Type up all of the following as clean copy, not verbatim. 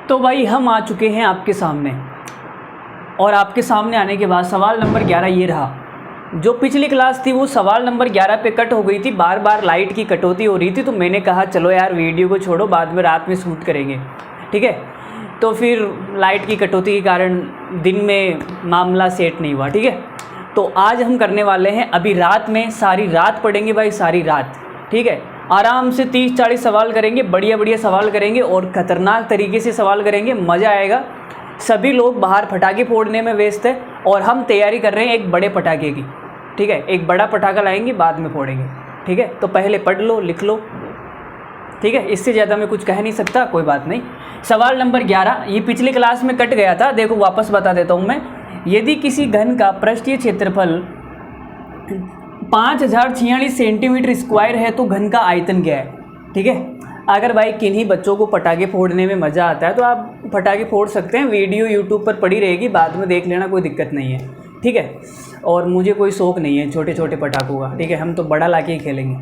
तो भाई हम आ चुके हैं आपके सामने, और आपके सामने आने के बाद सवाल नंबर 11 ये रहा। जो पिछली क्लास थी वो सवाल नंबर 11 पे कट हो गई थी, बार बार लाइट की कटौती हो रही थी, तो मैंने कहा चलो यार वीडियो को छोड़ो, बाद में रात में शूट करेंगे, ठीक है। तो फिर लाइट की कटौती के कारण दिन में मामला सेट नहीं हुआ, ठीक है। तो आज हम करने वाले हैं अभी रात में, सारी रात पढ़ेंगे भाई, सारी रात, ठीक है। आराम से 30-40 सवाल करेंगे, बढ़िया बढ़िया सवाल करेंगे और ख़तरनाक तरीके से सवाल करेंगे, मज़ा आएगा। सभी लोग बाहर पटाखे फोड़ने में व्यस्त है और हम तैयारी कर रहे हैं एक बड़े पटाखे की, ठीक है। एक बड़ा पटाखा लाएंगे, बाद में फोड़ेंगे, ठीक है। तो पहले पढ़ लो, लिख लो, ठीक है। इससे ज़्यादा मैं कुछ कह नहीं सकता, कोई बात नहीं। सवाल नंबर 11 ये पिछले क्लास में कट गया था, देखो वापस बता देता हूँ मैं। यदि किसी घन का पृष्ठीय क्षेत्रफल 5046 सेंटीमीटर स्क्वायर है तो घन का आयतन क्या है, ठीक है। अगर भाई किन्हीं बच्चों को पटाखे फोड़ने में मज़ा आता है तो आप पटाखे फोड़ सकते हैं, वीडियो यूट्यूब पर पड़ी रहेगी, बाद में देख लेना, कोई दिक्कत नहीं है, ठीक है। और मुझे कोई शौक़ नहीं है छोटे छोटे पटाखों का, ठीक है, हम तो बड़ा लाके ही खेलेंगे।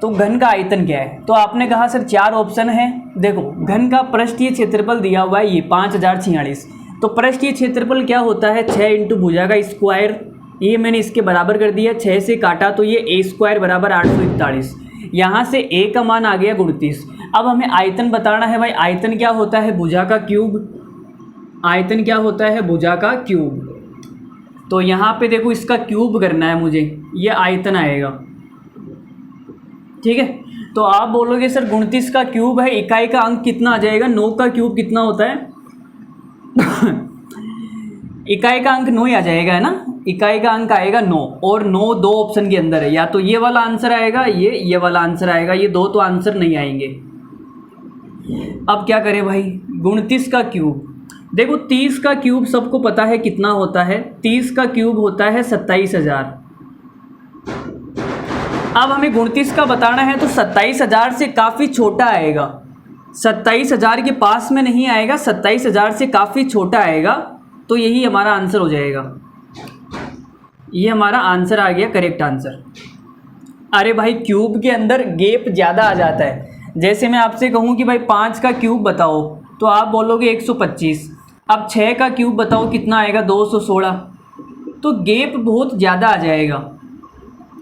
तो घन का आयतन क्या है, तो आपने कहा सर 4 ऑप्शन है। देखो घन का पृष्ठीय क्षेत्रफल दिया हुआ है ये 5046, तो पृष्ठीय क्षेत्रफल क्या होता है, 6 इंटू भुजा का स्क्वायर, ये मैंने इसके बराबर कर दिया, 6 से काटा तो ये a स्क्वायर बराबर 841, यहाँ से a का मान आ गया 29। अब हमें आयतन बताना है भाई, आयतन क्या होता है, भुजा का क्यूब, आयतन क्या होता है, भुजा का क्यूब। तो यहाँ पे देखो इसका क्यूब करना है मुझे, ये आयतन आएगा, ठीक है। तो आप बोलोगे सर 29 का क्यूब है, इकाई का अंक कितना आ जाएगा, 9 का क्यूब कितना होता है इकाई का अंक 9 ही आ जाएगा, है ना। इकाई का अंक आएगा 9, और 9 दो ऑप्शन के अंदर है, या तो ये वाला आंसर आएगा, ये वाला आंसर आएगा, ये दो तो आंसर नहीं आएंगे। अब क्या करें भाई, 29 का क्यूब, देखो 30 का क्यूब सबको पता है कितना होता है, 30 का क्यूब होता है 27,000। अब हमें 29 का बताना है तो 27,000 से काफ़ी छोटा आएगा, 27,000 के पास में नहीं आएगा, 27,000 से काफ़ी छोटा आएगा, तो यही हमारा आंसर हो जाएगा। ये हमारा आंसर आ गया, करेक्ट आंसर। अरे भाई क्यूब के अंदर गैप ज़्यादा आ जाता है, जैसे मैं आपसे कहूँ कि भाई 5 का क्यूब बताओ तो आप बोलोगे 125, अब 6 का क्यूब बताओ कितना आएगा, 216, तो गैप बहुत ज़्यादा आ जाएगा,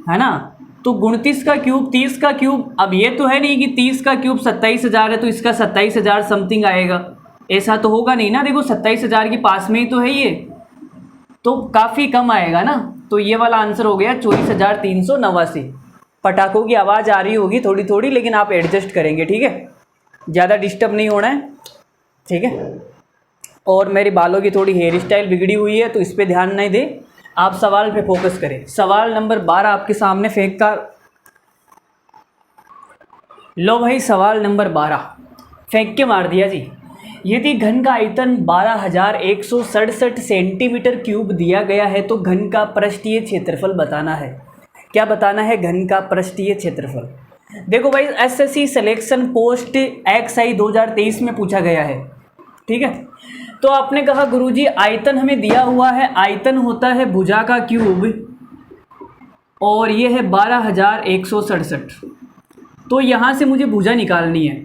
है ना। तो 29 का क्यूब, 30 का क्यूब, अब ये तो है नहीं कि 30 का क्यूब 27,000 है तो इसका 27,000 समथिंग आएगा, ऐसा तो होगा नहीं ना। देखो 27,000 के पास में ही तो है ये, तो काफ़ी कम आएगा ना। तो ये वाला आंसर हो गया 24,389। पटाखों की आवाज़ आ रही होगी थोड़ी थोड़ी, लेकिन आप एडजस्ट करेंगे, ठीक है, ज़्यादा डिस्टर्ब नहीं होना है, ठीक है। और मेरे बालों की थोड़ी हेयर स्टाइल बिगड़ी हुई है तो इस पर ध्यान नहीं दें, आप सवाल पे फोकस करें। सवाल नंबर 12 आपके सामने फेंक कर लो भाई, सवाल नंबर 12 फेंक के मार दिया जी। यदि घन का आयतन 12,167 सेंटीमीटर क्यूब दिया गया है तो घन का पृष्ठीय क्षेत्रफल बताना है। क्या बताना है, घन का पृष्ठीय क्षेत्रफल। देखो भाई एसएससी सिलेक्शन पोस्ट XI 2023 में पूछा गया है, ठीक है। तो आपने कहा गुरुजी आयतन हमें दिया हुआ है, आयतन होता है भुजा का क्यूब और ये है 12,167, तो यहाँ से मुझे भुजा निकालनी है।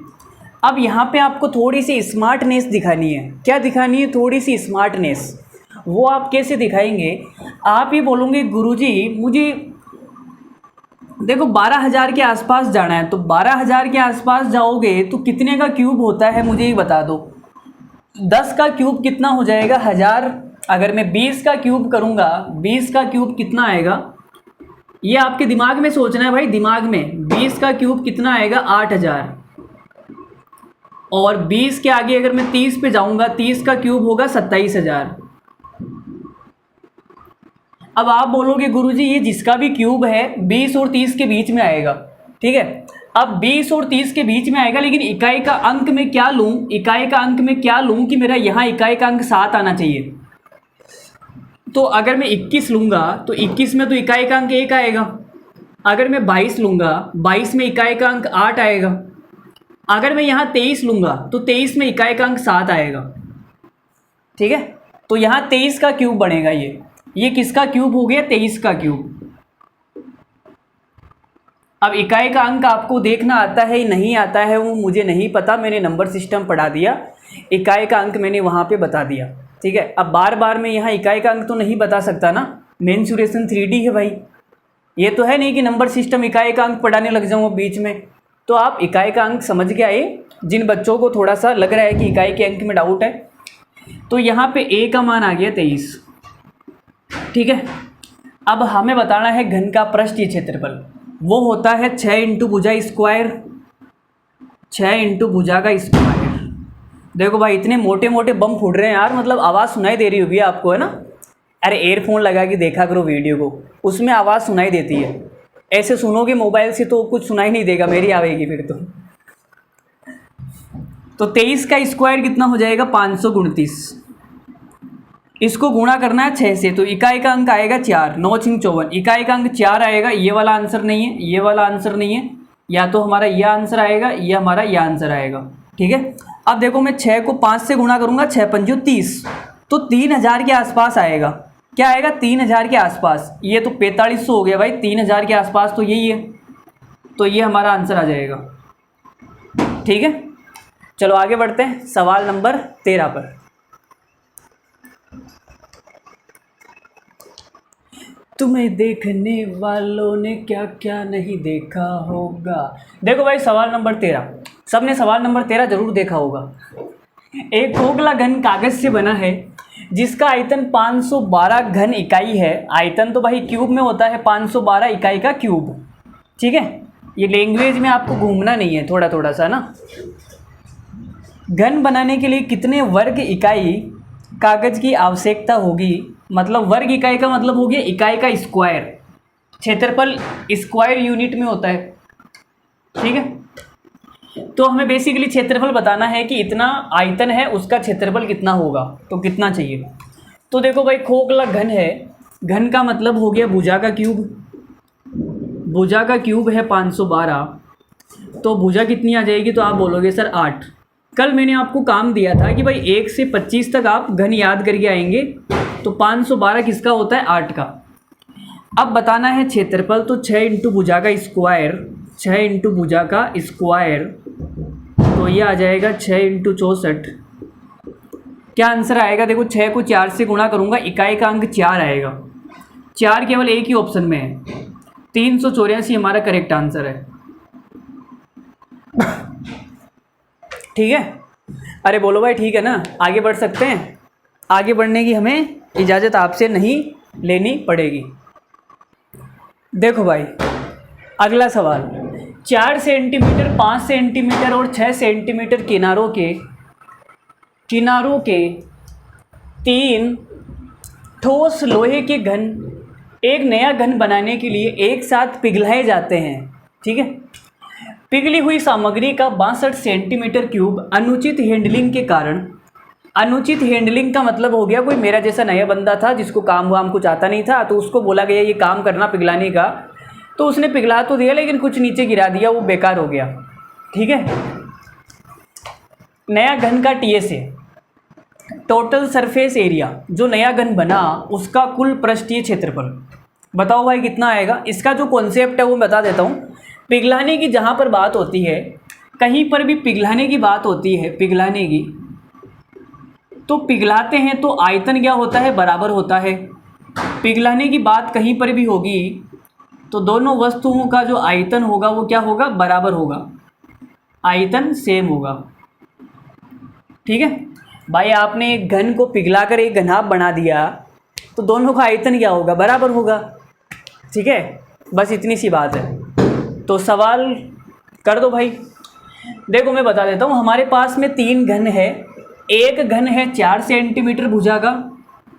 अब यहाँ पे आपको थोड़ी सी स्मार्टनेस दिखानी है, क्या दिखानी है, थोड़ी सी स्मार्टनेस। वो आप कैसे दिखाएंगे, आप ये बोलोगे गुरुजी मुझे देखो 12,000 के आसपास जाना है, तो 12,000 के आसपास जाओगे तो कितने का क्यूब होता है मुझे ही बता दो। 10 का क्यूब कितना हो जाएगा, 1000। अगर मैं 20 का क्यूब करूँगा, 20 का क्यूब कितना आएगा, ये आपके दिमाग में सोचना है भाई, दिमाग में। 20 का क्यूब कितना आएगा, 8,000। और 20 के आगे अगर मैं 30 पे जाऊंगा, 30 का क्यूब होगा 27,000। अब आप बोलोगे गुरुजी ये जिसका भी क्यूब है 20 और 30 के बीच में आएगा, ठीक है। अब 20 और 30 के बीच में आएगा, लेकिन इकाई का अंक में क्या लूँ, इकाई का अंक में क्या लूँ कि मेरा यहाँ इकाई का अंक 7 आना चाहिए। तो अगर मैं 21 लूँगा तो 21 में तो इकाई का अंक 1 आएगा। अगर मैं 22 लूँगा, 22 में इकाई का अंक 8 आएगा। अगर मैं यहाँ 23 लूँगा तो 23 में इकाई का अंक 7 आएगा, ठीक है। तो यहाँ 23 का क्यूब बनेगा, ये किसका क्यूब हो गया, 23 का क्यूब। अब इकाई का अंक आपको देखना आता है या नहीं आता है वो मुझे नहीं पता, मैंने नंबर सिस्टम पढ़ा दिया, इकाई का अंक मैंने वहाँ पे बता दिया। ठीक है, अब बार बार मैं यहाँ इकाई का अंक तो नहीं बता सकता ना, मेंसुरेशन 3D है भाई, ये तो है नहीं कि नंबर सिस्टम इकाई का अंक पढ़ाने लग जाऊँ बीच में। तो आप इकाई का अंक समझ के आए, जिन बच्चों को थोड़ा सा लग रहा है कि इकाई के अंक में डाउट है। तो यहाँ पे a का मान आ गया 23। ठीक है, अब हमें बताना है घन का पृष्ठीय क्षेत्रफल, वो होता है 6 इंटू भुजा स्क्वायर, 6 इंटू भुजा का स्क्वायर। देखो भाई इतने मोटे मोटे बम फूट रहे हैं यार, मतलब आवाज़ सुनाई दे रही होगी आपको, है ना। अरे एयरफोन लगा के देखा करो वीडियो को, उसमें आवाज़ सुनाई देती है, ऐसे सुनोगे मोबाइल से तो कुछ सुनाई नहीं देगा, मेरी आवेगी फिर तो 23 का स्क्वायर कितना हो जाएगा 529, इसको गुणा करना है 6 से, तो इकाई का अंक आएगा 4, 9 6 54, इकाई का अंक 4 आएगा। ये वाला आंसर नहीं है, ये वाला आंसर नहीं है, या तो हमारा यह आंसर आएगा या हमारा यह आंसर आएगा। ठीक है, अब देखो मैं 6 को 5 से गुणा करूँगा, 6 5 30, तो 3000 के आसपास आएगा। क्या आएगा 3000 के आसपास, ये तो 4500 हो गया भाई, 3000 के आसपास तो यही है, तो ये हमारा आंसर आ जाएगा। ठीक है, चलो आगे बढ़ते हैं सवाल नंबर 13 पर। तुम्हें देखने वालों ने क्या क्या नहीं देखा होगा। देखो भाई सवाल नंबर 13, सबने सवाल नंबर 13 जरूर देखा होगा। एक खोखला घन कागज से बना है जिसका आयतन 512 घन इकाई है। आयतन तो भाई क्यूब में होता है, 512 इकाई का क्यूब। ठीक है, ये लैंग्वेज में आपको घूमना नहीं है, थोड़ा थोड़ा सा ना। घन बनाने के लिए कितने वर्ग इकाई कागज की आवश्यकता होगी, मतलब वर्ग इकाई का मतलब हो गया इकाई का स्क्वायर, क्षेत्रफल स्क्वायर यूनिट में होता है। ठीक है, तो हमें बेसिकली क्षेत्रफल बताना है कि इतना आयतन है, उसका क्षेत्रफल कितना होगा, तो कितना चाहिए। तो देखो भाई खोखला घन है, घन का मतलब हो गया भुजा का क्यूब, भुजा का क्यूब है 512, तो भुजा कितनी आ जाएगी, तो आप बोलोगे सर 8। कल मैंने आपको काम दिया था कि भाई 1 से 25 तक आप घन याद करके आएंगे, तो 512 किसका होता है 8 का। अब बताना है क्षेत्रफल, तो 6 इंटू भुजा का स्क्वायर, 6 इंटू भुजा का स्क्वायर, तो ये आ जाएगा 6 इंटू 64। क्या आंसर आएगा, देखो 6 को 4 से गुणा करूँगा, इकाई का अंक 4 आएगा, 4 केवल एक ही ऑप्शन में है, 384 हमारा करेक्ट आंसर है। ठीक है, अरे बोलो भाई ठीक है ना, आगे बढ़ सकते हैं। आगे बढ़ने की हमें इजाज़त आपसे नहीं लेनी पड़ेगी। देखो भाई अगला सवाल, 4 सेंटीमीटर, 5 सेंटीमीटर और 6 सेंटीमीटर किनारों के 3 ठोस लोहे के घन एक नया घन बनाने के लिए एक साथ पिघलाए जाते हैं। ठीक है, पिघली हुई सामग्री का 62 सेंटीमीटर क्यूब अनुचित हैंडलिंग के कारण, अनुचित हैंडलिंग का मतलब हो गया कोई मेरा जैसा नया बंदा था जिसको काम वाम कुछ आता नहीं था, तो उसको बोला गया ये काम करना पिघलाने का, तो उसने पिघला तो दिया लेकिन कुछ नीचे गिरा दिया, वो बेकार हो गया। ठीक है, नया घन का टीएस है टोटल सरफेस एरिया, जो नया घन बना उसका कुल पृष्ठीय क्षेत्रफल। बताओ भाई कितना आएगा। इसका जो कॉन्सेप्ट है वो बता देता हूँ। पिघलाने की जहाँ पर बात होती है, कहीं पर भी पिघलाने की बात होती है, पिघलाने की, तो पिघलाते हैं तो आयतन क्या होता है, बराबर होता है। पिघलाने की बात कहीं पर भी होगी तो दोनों वस्तुओं का जो आयतन होगा वो क्या होगा, बराबर होगा, आयतन सेम होगा। ठीक है भाई, आपने एक घन को पिघलाकर एक घनाभ बना दिया तो दोनों का आयतन क्या होगा, बराबर होगा। ठीक है, बस इतनी सी बात है। तो सवाल कर दो भाई। देखो मैं बता देता हूँ, हमारे पास में 3 घन है। एक घन है 4 सेंटीमीटर भुजा का,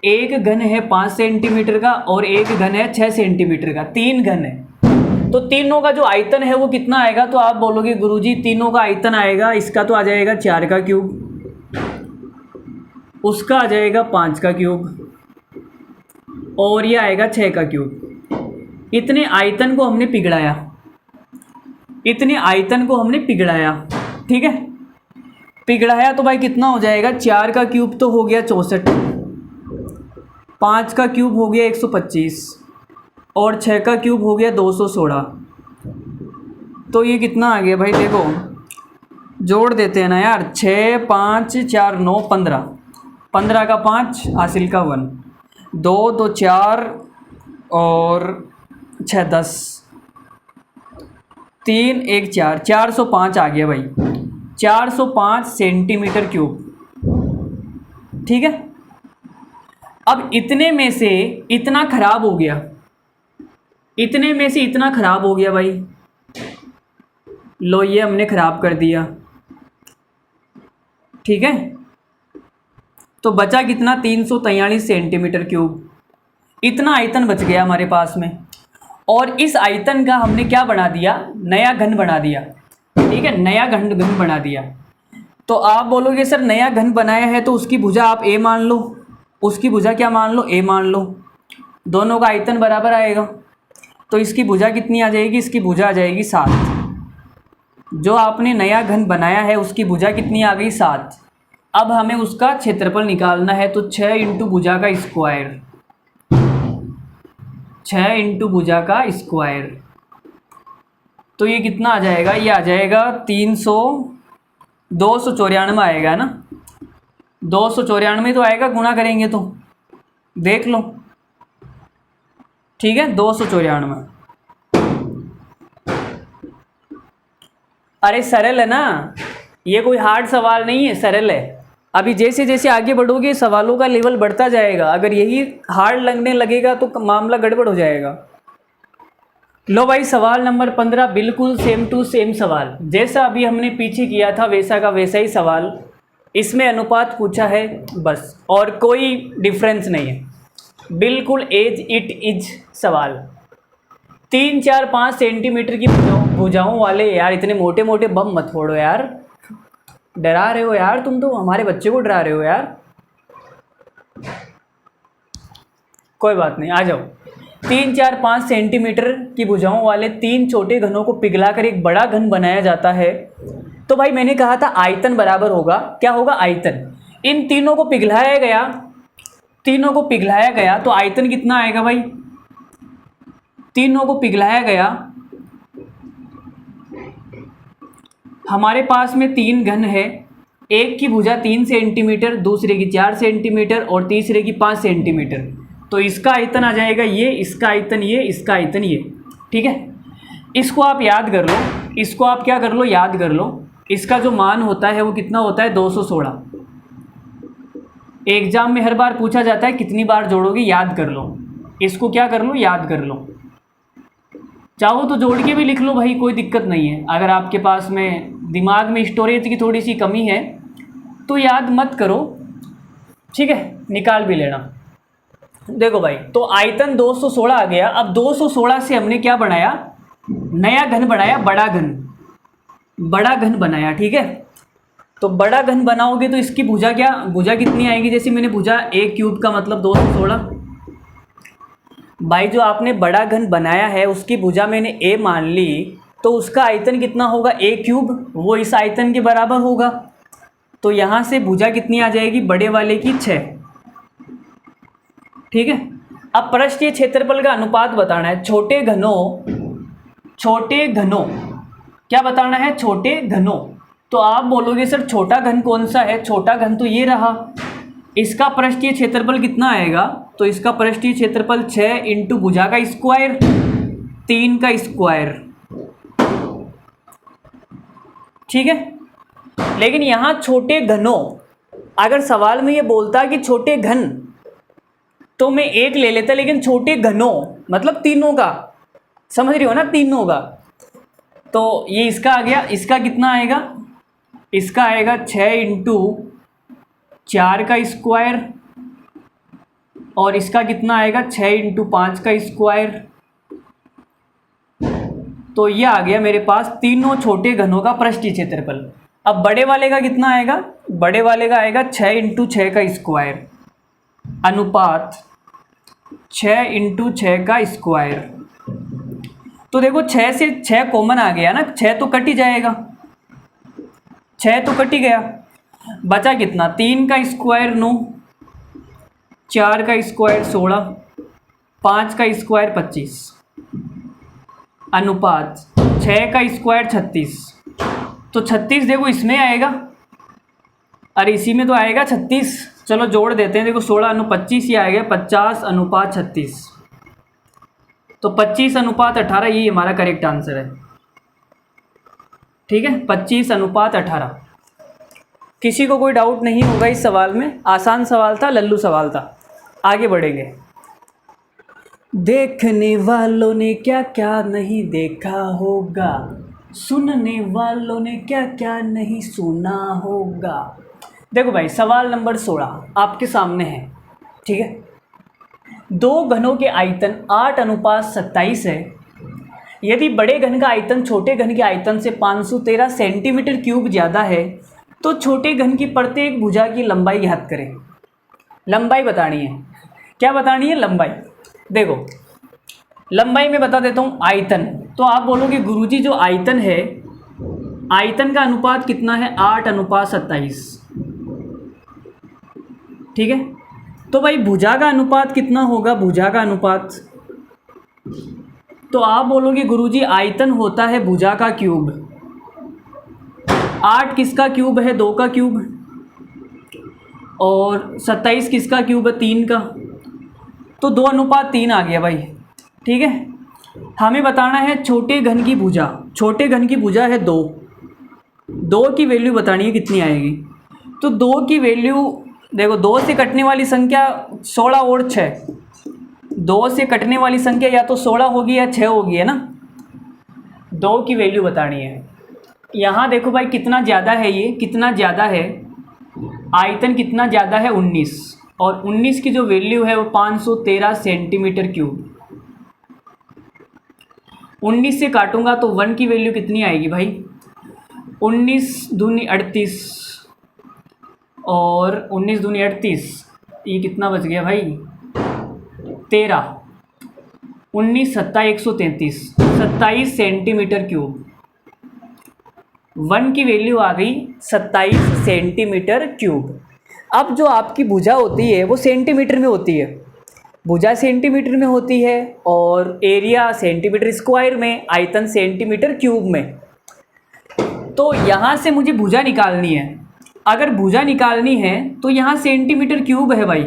एक घन है 5 सेंटीमीटर का और एक घन है 6 सेंटीमीटर का। 3 घन है, तो तीनों का जो आयतन है वो कितना आएगा, तो आप बोलोगे गुरुजी तीनों का आयतन आएगा, इसका तो आ जाएगा 4 का क्यूब, उसका आ जाएगा 5 का क्यूब और ये आएगा 6 का क्यूब। इतने आयतन को हमने पिघलाया, इतने आयतन को हमने पिघलाया। ठीक है, पिघलाया तो भाई कितना हो जाएगा, 4 का क्यूब तो हो गया 64, 5 का क्यूब हो गया 125 और 6 का क्यूब हो गया 216। तो ये कितना आ गया भाई, देखो जोड़ देते हैं ना यार, 6 5 4 9 15, 15 का 5 हासिल का 1, 2 2 4 और 6 10, 3 1 4, 405 आ गया भाई, 405 सेंटीमीटर क्यूब। ठीक है, अब इतने में से इतना खराब हो गया, इतने में से इतना खराब हो गया भाई, लो ये हमने खराब कर दिया। ठीक है, तो बचा कितना, 343 सेंटीमीटर क्यूब। इतना आयतन बच गया हमारे पास में, और इस आयतन का हमने क्या बना दिया, नया घन बना दिया। ठीक है, नया घन बना दिया। तो आप बोलोगे सर नया घन बनाया है तो उसकी भुजा आप ए मान लो, उसकी भुजा क्या मान लो, ए मान लो, दोनों का आयतन बराबर आएगा। तो इसकी भुजा कितनी आ जाएगी, इसकी भुजा आ जाएगी 7। जो आपने नया घन बनाया है उसकी भुजा कितनी आ गई, 7। अब हमें उसका क्षेत्रफल निकालना है, तो 6 इंटू भुजा का स्क्वायर, 6 इंटू भुजा का स्क्वायर, तो ये कितना आ जाएगा, ये आ जाएगा 294 आएगा ना, 294 तो आएगा, गुणा करेंगे तो देख लो। ठीक है, 294। अरे सरल है ना, ये कोई हार्ड सवाल नहीं है, सरल है। अभी जैसे जैसे आगे बढ़ोगे सवालों का लेवल बढ़ता जाएगा, अगर यही हार्ड लगने लगेगा तो मामला गड़बड़ हो जाएगा। लो भाई, सवाल नंबर 15 बिल्कुल सेम टू सेम सवाल, जैसा अभी हमने पीछे किया था वैसा का वैसा ही सवाल। इसमें अनुपात पूछा है बस, और कोई डिफरेंस नहीं है, बिल्कुल एज इट इज सवाल। 3 4 5 सेंटीमीटर की भुजाओं वाले, यार इतने मोटे मोटे बम मत फोड़ो यार, डरा रहे हो यार, तुम तो हमारे बच्चे को डरा रहे हो यार। कोई बात नहीं, आ जाओ। 3 4 5 सेंटीमीटर की भुजाओं वाले 3 छोटे घनों को पिघलाकर एक बड़ा घन बनाया जाता है। तो भाई मैंने कहा था आयतन बराबर होगा, क्या होगा, आयतन। इन तीनों को पिघलाया गया, तीनों को पिघलाया गया तो आयतन कितना आएगा भाई, तीनों को पिघलाया गया, हमारे पास में 3 घन है, एक की भुजा 3 सेंटीमीटर, दूसरे की 4 सेंटीमीटर और तीसरे की 5 सेंटीमीटर। तो इसका आयतन आ जाएगा ये, इसका आयतन ये, इसका आयतन ये। ठीक है, इसको आप याद कर लो, इसको आप क्या कर लो, याद कर लो। इसका जो मान होता है वो कितना होता है, 216। एग्जाम में हर बार पूछा जाता है कितनी बार जोड़ोगे, याद कर लो। इसको क्या कर लो, याद कर लो। चाहो तो जोड़ के भी लिख लो भाई, कोई दिक्कत नहीं है। अगर आपके पास में दिमाग में स्टोरेज की थोड़ी सी कमी है तो याद मत करो, ठीक है, निकाल भी लेना। देखो भाई, तो आयतन 216 आ गया। अब 216 से हमने क्या बनाया, नया घन बनाया, बड़ा घन, बड़ा घन बनाया। ठीक है, तो बड़ा घन बनाओगे तो इसकी भुजा क्या, भुजा कितनी आएगी, जैसे मैंने भुजा a क्यूब का मतलब 216। भाई जो आपने बड़ा घन बनाया है उसकी भुजा मैंने a मान ली, तो उसका आयतन कितना होगा, a क्यूब, वो इस आयतन के बराबर होगा। तो यहाँ से भुजा कितनी आ जाएगी, बड़े वाले की 6। ठीक है, अब पृष्ठीय क्षेत्रफल का अनुपात बताना है। छोटे घनों क्या बताना है, छोटे घनों। तो आप बोलोगे सर छोटा घन कौन सा है, छोटा घन तो ये रहा, इसका पृष्ठीय क्षेत्रफल कितना आएगा, तो इसका पृष्ठीय क्षेत्रफल 6 इंटू भुजा का स्क्वायर, 3 का स्क्वायर। ठीक है, लेकिन यहाँ छोटे घनों, अगर सवाल में ये बोलता कि छोटे घन तो मैं एक ले लेता, लेकिन छोटे घनों मतलब तीनों का, समझ रही हो ना, तीनों का। तो ये इसका आ गया, इसका कितना आएगा, इसका आएगा 6 इंटू 4 का स्क्वायर, और इसका कितना आएगा 6 इंटू 5 का स्क्वायर। तो ये आ गया मेरे पास तीनों छोटे घनों का पृष्ठीय क्षेत्रफल। अब बड़े वाले का कितना आएगा, बड़े वाले का आएगा 6 इंटू 6 का स्क्वायर, अनुपात 6 इंटू 6 का स्क्वायर। तो देखो 6 से 6 कॉमन आ गया ना, 6 तो कट ही जाएगा, 6 तो कट ही गया, बचा कितना, 3 का स्क्वायर 9, 4 का स्क्वायर 16, 5 का स्क्वायर 25, अनुपात 6 का स्क्वायर 36, तो 36 देखो इसमें आएगा, अरे इसी में तो आएगा 36, चलो जोड़ देते हैं। देखो 16:25 ये आएगा 50:36, तो 25:18 ये हमारा करेक्ट आंसर है। ठीक है, 25:18। किसी को कोई डाउट नहीं होगा इस सवाल में, आसान सवाल था, लल्लू सवाल था। आगे बढ़ेंगे। देखने वालों ने क्या क्या नहीं देखा होगा, सुनने वालों ने क्या क्या नहीं सुना होगा। देखो भाई सवाल नंबर 16 आपके सामने है। ठीक है, दो घनों के आयतन 8:27 है। यदि बड़े घन का आयतन छोटे घन के आयतन से 513 सेंटीमीटर क्यूब ज़्यादा है तो छोटे घन की प्रत्येक भुजा की लंबाई ज्ञात करें। लंबाई बतानी है। क्या बतानी है? लंबाई। देखो लंबाई में बता देता हूँ। आयतन, तो आप बोलोगे गुरुजी जो आयतन है, आयतन का अनुपात कितना है? 8:27। ठीक है, तो भाई भुजा का अनुपात कितना होगा? भुजा का अनुपात, तो आप बोलोगे गुरुजी आयतन होता है भुजा का क्यूब। 8 किसका क्यूब है? 2 का क्यूब। और 27 किसका क्यूब है? 3 का। तो 2:3 आ गया भाई। ठीक है, हमें बताना है छोटे घन की भुजा। छोटे घन की भुजा है 2, 2 की वैल्यू बतानी है कितनी आएगी। तो 2 की वैल्यू देखो, 2 से कटने वाली संख्या 16 और 6, 2 से कटने वाली संख्या या तो 16 होगी या 6 होगी, है ना। 2 की वैल्यू बतानी है। यहाँ देखो भाई कितना ज़्यादा है, ये कितना ज़्यादा है, आयतन कितना ज़्यादा है? 19, और 19 की जो वैल्यू है वो 513 सेंटीमीटर क्यूब। 19 से काटूंगा तो 1 की वैल्यू कितनी आएगी भाई? 19 दूनी 38 और 19 दूनी 38, ये कितना बच गया भाई? 13। 19 सत्ता 133, 27 सेंटीमीटर क्यूब। 1 की वैल्यू आ गई 27 सेंटीमीटर क्यूब। अब जो आपकी भुजा होती है वो सेंटीमीटर में होती है, भुजा सेंटीमीटर में होती है और एरिया सेंटीमीटर स्क्वायर में, आयतन सेंटीमीटर क्यूब में। तो यहाँ से मुझे भुजा निकालनी है। अगर भुजा निकालनी है तो यहाँ सेंटीमीटर क्यूब है भाई।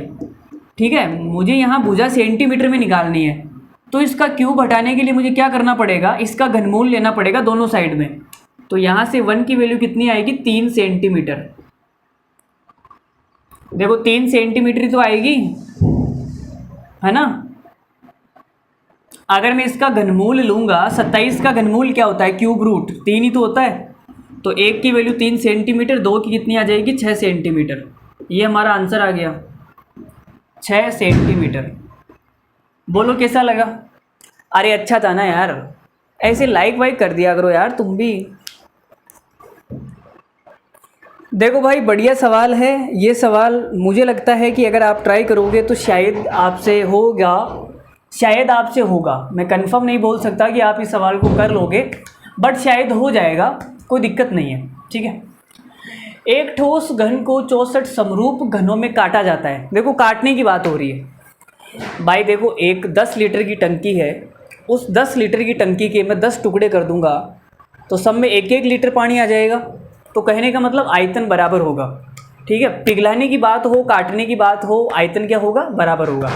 ठीक है, मुझे यहाँ भुजा सेंटीमीटर में निकालनी है, तो इसका क्यूब हटाने के लिए मुझे क्या करना पड़ेगा? इसका घनमूल लेना पड़ेगा दोनों साइड में। तो यहाँ से 1 की वैल्यू कितनी आएगी? 3 सेंटीमीटर। देखो 3 सेंटीमीटर तो आएगी, है ना। अगर मैं इसका घनमूल लूँगा, 27 का घनमूल क्या होता है? क्यूब रूट 3 ही तो होता है। तो 1 की वैल्यू 3 सेंटीमीटर, 2 की कितनी आ जाएगी? 6 सेंटीमीटर। ये हमारा आंसर आ गया 6 सेंटीमीटर। बोलो कैसा लगा? अरे अच्छा था ना यार, ऐसे लाइक वाइक कर दिया करो यार तुम भी। देखो भाई बढ़िया सवाल है ये सवाल। मुझे लगता है कि अगर आप ट्राई करोगे तो शायद आपसे होगा, शायद आपसे होगा। मैं कंफर्म नहीं बोल सकता कि आप इस सवाल को कर लोगे, बट शायद हो जाएगा, कोई दिक्कत नहीं है। ठीक है, एक ठोस घन को 64 समरूप घनों में काटा जाता है। देखो काटने की बात हो रही है भाई। देखो एक 10 लीटर की टंकी है, उस 10 लीटर की टंकी के मैं 10 टुकड़े कर दूंगा तो सब में 1-1 लीटर पानी आ जाएगा। तो कहने का मतलब आयतन बराबर होगा। ठीक है, पिघलाने की बात हो, काटने की बात हो, आयतन क्या होगा? बराबर होगा।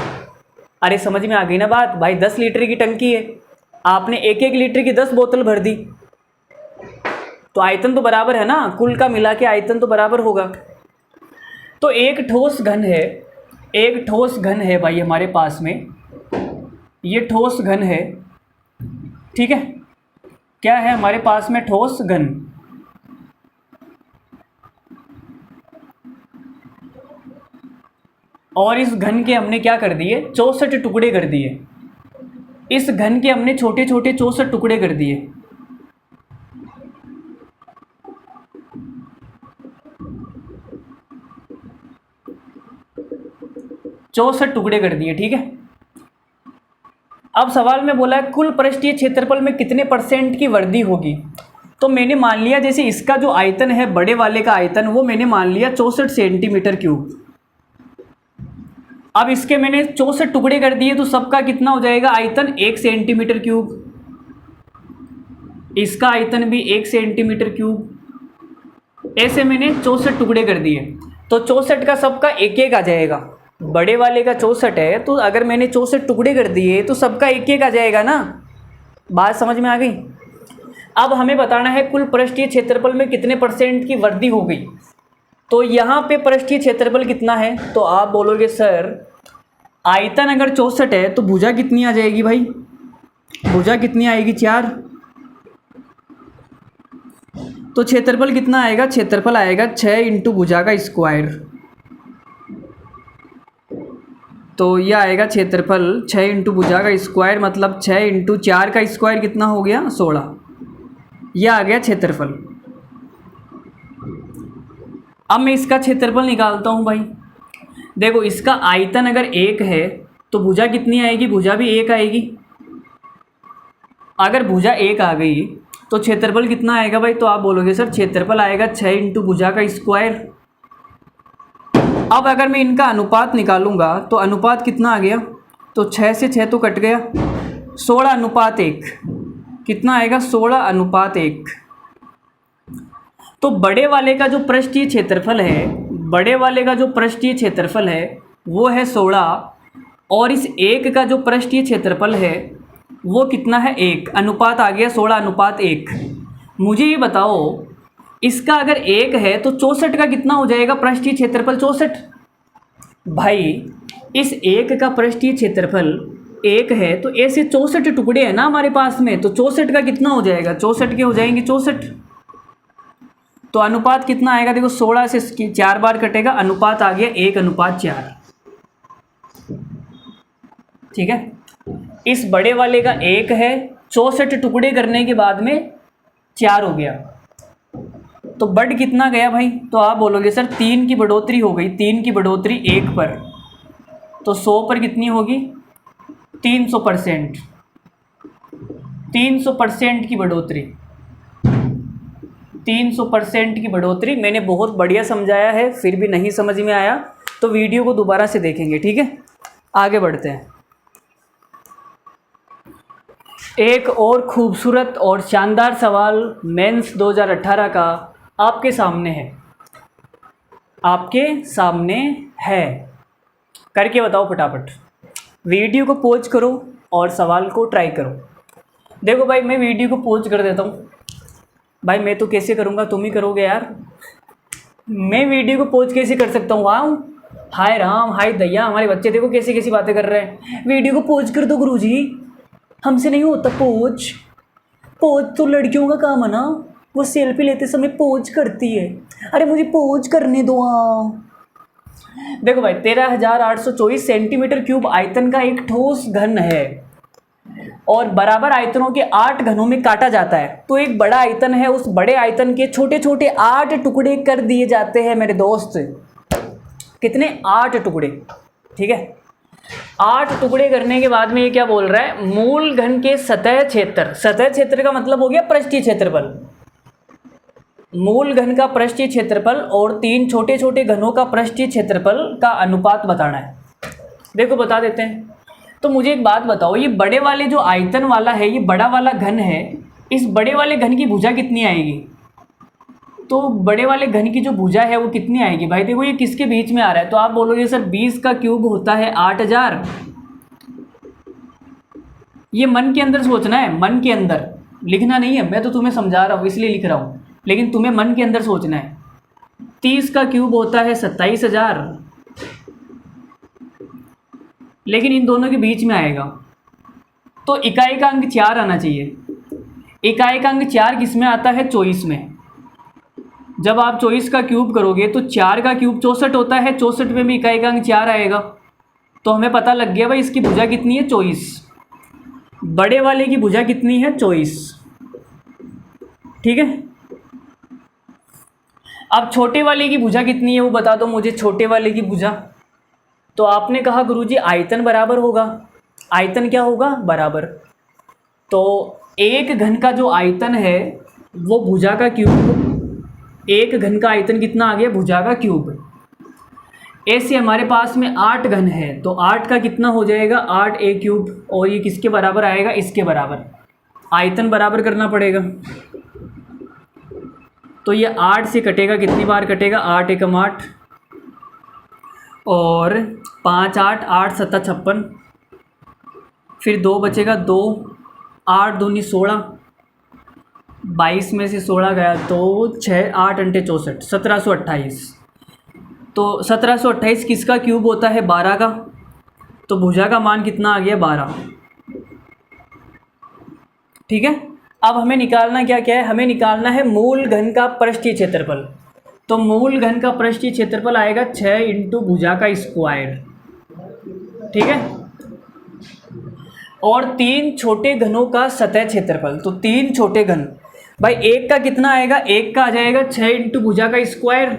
अरे समझ में आ गई ना बात भाई। 10 लीटर की टंकी है, आपने 1-1 लीटर की 10 बोतल भर दी तो आयतन तो बराबर है ना, कुल का मिला के आयतन तो बराबर होगा। तो एक ठोस घन है, एक ठोस घन है भाई हमारे पास में, ये ठोस घन है। ठीक है, क्या है हमारे पास में? ठोस घन। और इस घन के हमने क्या कर दिए? 64 टुकड़े कर दिए। इस घन के हमने छोटे छोटे 64 टुकड़े कर दिए। चौसठ टुकड़े कर दिए। ठीक है, अब सवाल में बोला है कुल पृष्ठीय क्षेत्रफल में कितने % की वृद्धि होगी। तो मैंने मान लिया जैसे इसका जो आयतन है, बड़े वाले का आयतन, वो मैंने मान लिया 64 सेंटीमीटर क्यूब। अब इसके मैंने 64 टुकड़े कर दिए तो सबका कितना हो जाएगा आयतन? 1 सेंटीमीटर क्यूब। इसका आयतन भी 1 सेंटीमीटर क्यूब। ऐसे मैंने 64 टुकड़े कर दिए, तो 64 का सबका एक एक आ जाएगा। बड़े वाले का 64 है, तो अगर मैंने 64 टुकड़े कर दिए तो सबका एक एक आ जाएगा ना। बात समझ में आ गई। अब हमें बताना है कुल पृष्ठीय क्षेत्रफल में कितने % की वृद्धि हो गई। तो यहाँ पे पृष्ठीय क्षेत्रफल कितना है, तो आप बोलोगे सर आयतन अगर 64 है तो भुजा कितनी आ जाएगी भाई, भुजा कितनी आएगी 4। तो क्षेत्रफल कितना आएगा, क्षेत्रफल आएगा 6 इंटू भुजा का स्क्वायर। तो यह आएगा क्षेत्रफल 6 इंटू भुजा का स्क्वायर, मतलब 6 इंटू 4 का स्क्वायर कितना हो गया 16। यह आ गया क्षेत्रफल। अब मैं इसका क्षेत्रफल निकालता हूँ भाई। देखो इसका आयतन अगर 1 है तो भुजा कितनी आएगी, भुजा भी 1 आएगी। अगर भुजा 1 आ गई तो क्षेत्रफल कितना आएगा भाई, तो आप बोलोगे सर क्षेत्रफल आएगा 6 इंटू भुजा का स्क्वायर। अब अगर मैं इनका अनुपात निकालूंगा तो अनुपात कितना आ गया, तो 6 से 6 तो कट गया, 16:1 कितना आएगा, 16:1। तो बड़े वाले का जो पृष्ठीय क्षेत्रफल है, बड़े वाले का जो पृष्ठीय क्षेत्रफल है वो है 16, और इस एक का जो पृष्ठीय क्षेत्रफल है वो कितना है 1। अनुपात आ गया 16:1। मुझे ये बताओ इसका अगर 1 है तो 64 का कितना हो जाएगा पृष्ठीय क्षेत्रफल, 64। भाई इस एक का पृष्ठीय क्षेत्रफल 1 है तो ऐसे 64 टुकड़े हैं ना हमारे पास में, तो 64 का कितना हो जाएगा, 64 के हो जाएंगे 64। तो अनुपात कितना आएगा, देखो 16 से 4 बार कटेगा, अनुपात आ गया 1:4। ठीक है। इस बड़े वाले का 1 है, 64 टुकड़े करने के बाद में 4 हो गया, तो बढ़ कितना गया भाई, तो आप बोलोगे सर 3 की बढ़ोतरी हो गई, 3 की बढ़ोतरी 1 पर, तो 100 पर कितनी होगी 300%। 300% की बढ़ोतरी, 300% की बढ़ोतरी। मैंने बहुत बढ़िया समझाया है, फिर भी नहीं समझ में आया तो वीडियो को दोबारा से देखेंगे। ठीक है, आगे बढ़ते हैं। एक और खूबसूरत और शानदार सवाल मेंस 2018 का आपके सामने है, आपके सामने है। करके बताओ फटाफट, वीडियो को पॉज करो और सवाल को ट्राई करो। देखो भाई मैं वीडियो को पॉज कर देता हूँ। भाई मैं तो कैसे करूँगा, तुम ही करोगे यार। मैं वीडियो को पॉज कैसे कर सकता हूँ। वाह, हाय राम हाय दैया, हमारे बच्चे देखो कैसी कैसी बातें कर रहे हैं। वीडियो को पॉज कर दो गुरुजी, हमसे नहीं होता पोज। पोज तो लड़कियों का काम है ना, वो सेल्फी लेते समय पोज करती है। अरे मुझे पोज करने दो। देखो भाई 13,824 सेंटीमीटर क्यूब आयतन का एक ठोस घन है और बराबर आयतनों के 8 घनों में काटा जाता है। तो एक बड़ा आयतन है, उस बड़े आयतन के छोटे छोटे 8 टुकड़े कर दिए जाते हैं मेरे दोस्त। कितने, 8 टुकड़े। ठीक है, 8 टुकड़े करने के बाद में ये क्या बोल रहा है, मूल घन के सतह क्षेत्र। सतह क्षेत्र का मतलब हो गया पृष्ठीय क्षेत्रफल। मूल घन का पृष्ठीय क्षेत्रफल और 3 छोटे छोटे घनों का पृष्ठीय क्षेत्रफल का अनुपात बताना है। देखो बता देते हैं। तो मुझे एक बात बताओ, ये बड़े वाले जो आयतन वाला है, ये बड़ा वाला घन है, इस बड़े वाले घन की भुजा कितनी आएगी, तो बड़े वाले घन की जो भुजा है वो कितनी आएगी भाई। देखो ये किसके बीच में आ रहा है, तो आप बोलोगे सर 20 का क्यूब होता है 8000। ये मन के अंदर सोचना है, मन के अंदर लिखना नहीं है। मैं तो तुम्हें समझा रहा हूँ इसलिए लिख रहा हूँ, लेकिन तुम्हें मन के अंदर सोचना है। 30 का क्यूब होता है 27000, लेकिन इन दोनों के बीच में आएगा, तो इकाई का अंक 4 आना चाहिए। इकाई का अंक 4 किस में आता है, 24 में। जब आप 24 का क्यूब करोगे तो 4 का क्यूब 64 होता है, 64 में भी इकाई का अंक 4 आएगा। तो हमें पता लग गया भाई इसकी भुजा कितनी है, 24। बड़े वाले की भुजा कितनी है, 24। ठीक है, अब छोटे वाले की भुजा कितनी है वो बता दो मुझे, छोटे वाले की भुजा। तो आपने कहा गुरुजी आयतन बराबर होगा। आयतन क्या होगा, बराबर। तो एक घन का जो आयतन है वो भुजा का क्यूब, एक घन का आयतन कितना आ गया, भुजा का क्यूब। ऐसे हमारे पास में 8 घन है, तो 8 का कितना हो जाएगा, 8a क्यूब, और ये किसके बराबर आएगा, इसके बराबर। आयतन बराबर करना पड़ेगा। तो ये 8 से कटेगा, कितनी बार कटेगा, 8 एकम 8 और 5 8 8 7 56, फिर 2 बचेगा 2, 8 दूनी 16, 22 में से 16 गया तो 6 8 अंटे 64, 1728। तो 1728 किसका क्यूब होता है, 12 का। तो भुजा का मान कितना आ गया, 12। ठीक है। अब हमें निकालना क्या क्या है, हमें निकालना है मूल घन का पृष्ठीय क्षेत्रफल। तो मूल घन का पृष्ठीय क्षेत्रफल आएगा 6 इंटू भुजा का स्क्वायर। ठीक है। और 3 छोटे घनों का सतह क्षेत्रफल। तो 3 छोटे घन, भाई एक का कितना आएगा, एक का आ जाएगा 6 इंटू भुजा का स्क्वायर,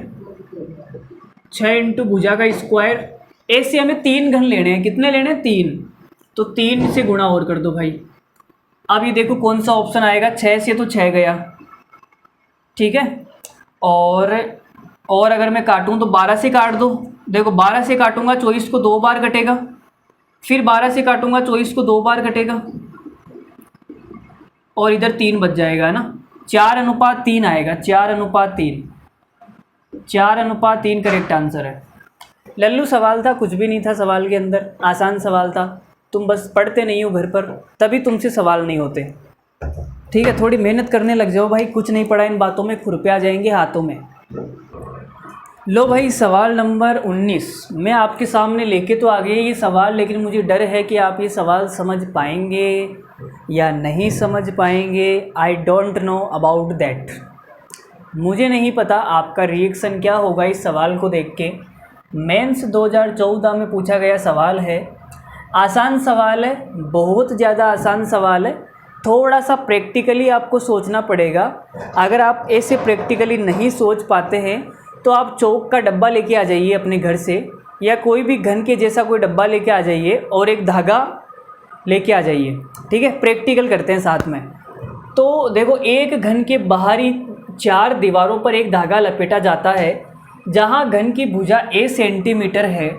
6 इंटू भुजा का स्क्वायर। ऐसे हमें 3 घन लेने हैं, कितने लेने हैं, 3। तो 3 से गुणा और कर दो भाई। अब ये देखो कौन सा ऑप्शन आएगा, 6 से तो 6 गया। ठीक है। और अगर मैं काटूं तो 12 से काट दो। देखो 12 से काटूंगा 24 को 2 बार कटेगा, फिर 12 से काटूंगा 24 को 2 बार कटेगा, और इधर 3 बच जाएगा ना। 4:3 आएगा, 4:3, 4:3 करेक्ट आंसर है। लल्लू सवाल था, कुछ भी नहीं था सवाल के अंदर, आसान सवाल था। तुम बस पढ़ते नहीं हो घर पर, तभी तुमसे सवाल नहीं होते। ठीक है, थोड़ी मेहनत करने लग जाओ भाई, कुछ नहीं पढ़ा इन बातों में, खुरपे आ जाएंगे हाथों में। लो भाई सवाल नंबर 19 मैं आपके सामने लेके तो आ गया ये सवाल, लेकिन मुझे डर है कि आप ये सवाल समझ पाएंगे या नहीं समझ पाएंगे। I don't know about that. मुझे नहीं पता आपका रिएक्शन क्या होगा इस सवाल को देख के। मेंस 2014 में पूछा गया सवाल है, आसान सवाल है, बहुत ज़्यादा आसान सवाल है। थोड़ा सा प्रैक्टिकली आपको सोचना पड़ेगा। अगर आप ऐसे प्रैक्टिकली नहीं सोच पाते हैं तो आप चौक का डब्बा लेके आ जाइए अपने घर से, या कोई भी घन के जैसा कोई डब्बा लेके आ जाइए और एक धागा लेके आ जाइए। ठीक है, प्रैक्टिकल करते हैं साथ में। तो देखो एक घन के बाहरी 4 दीवारों पर एक धागा लपेटा जाता है जहां घन की भुजा a सेंटीमीटर है।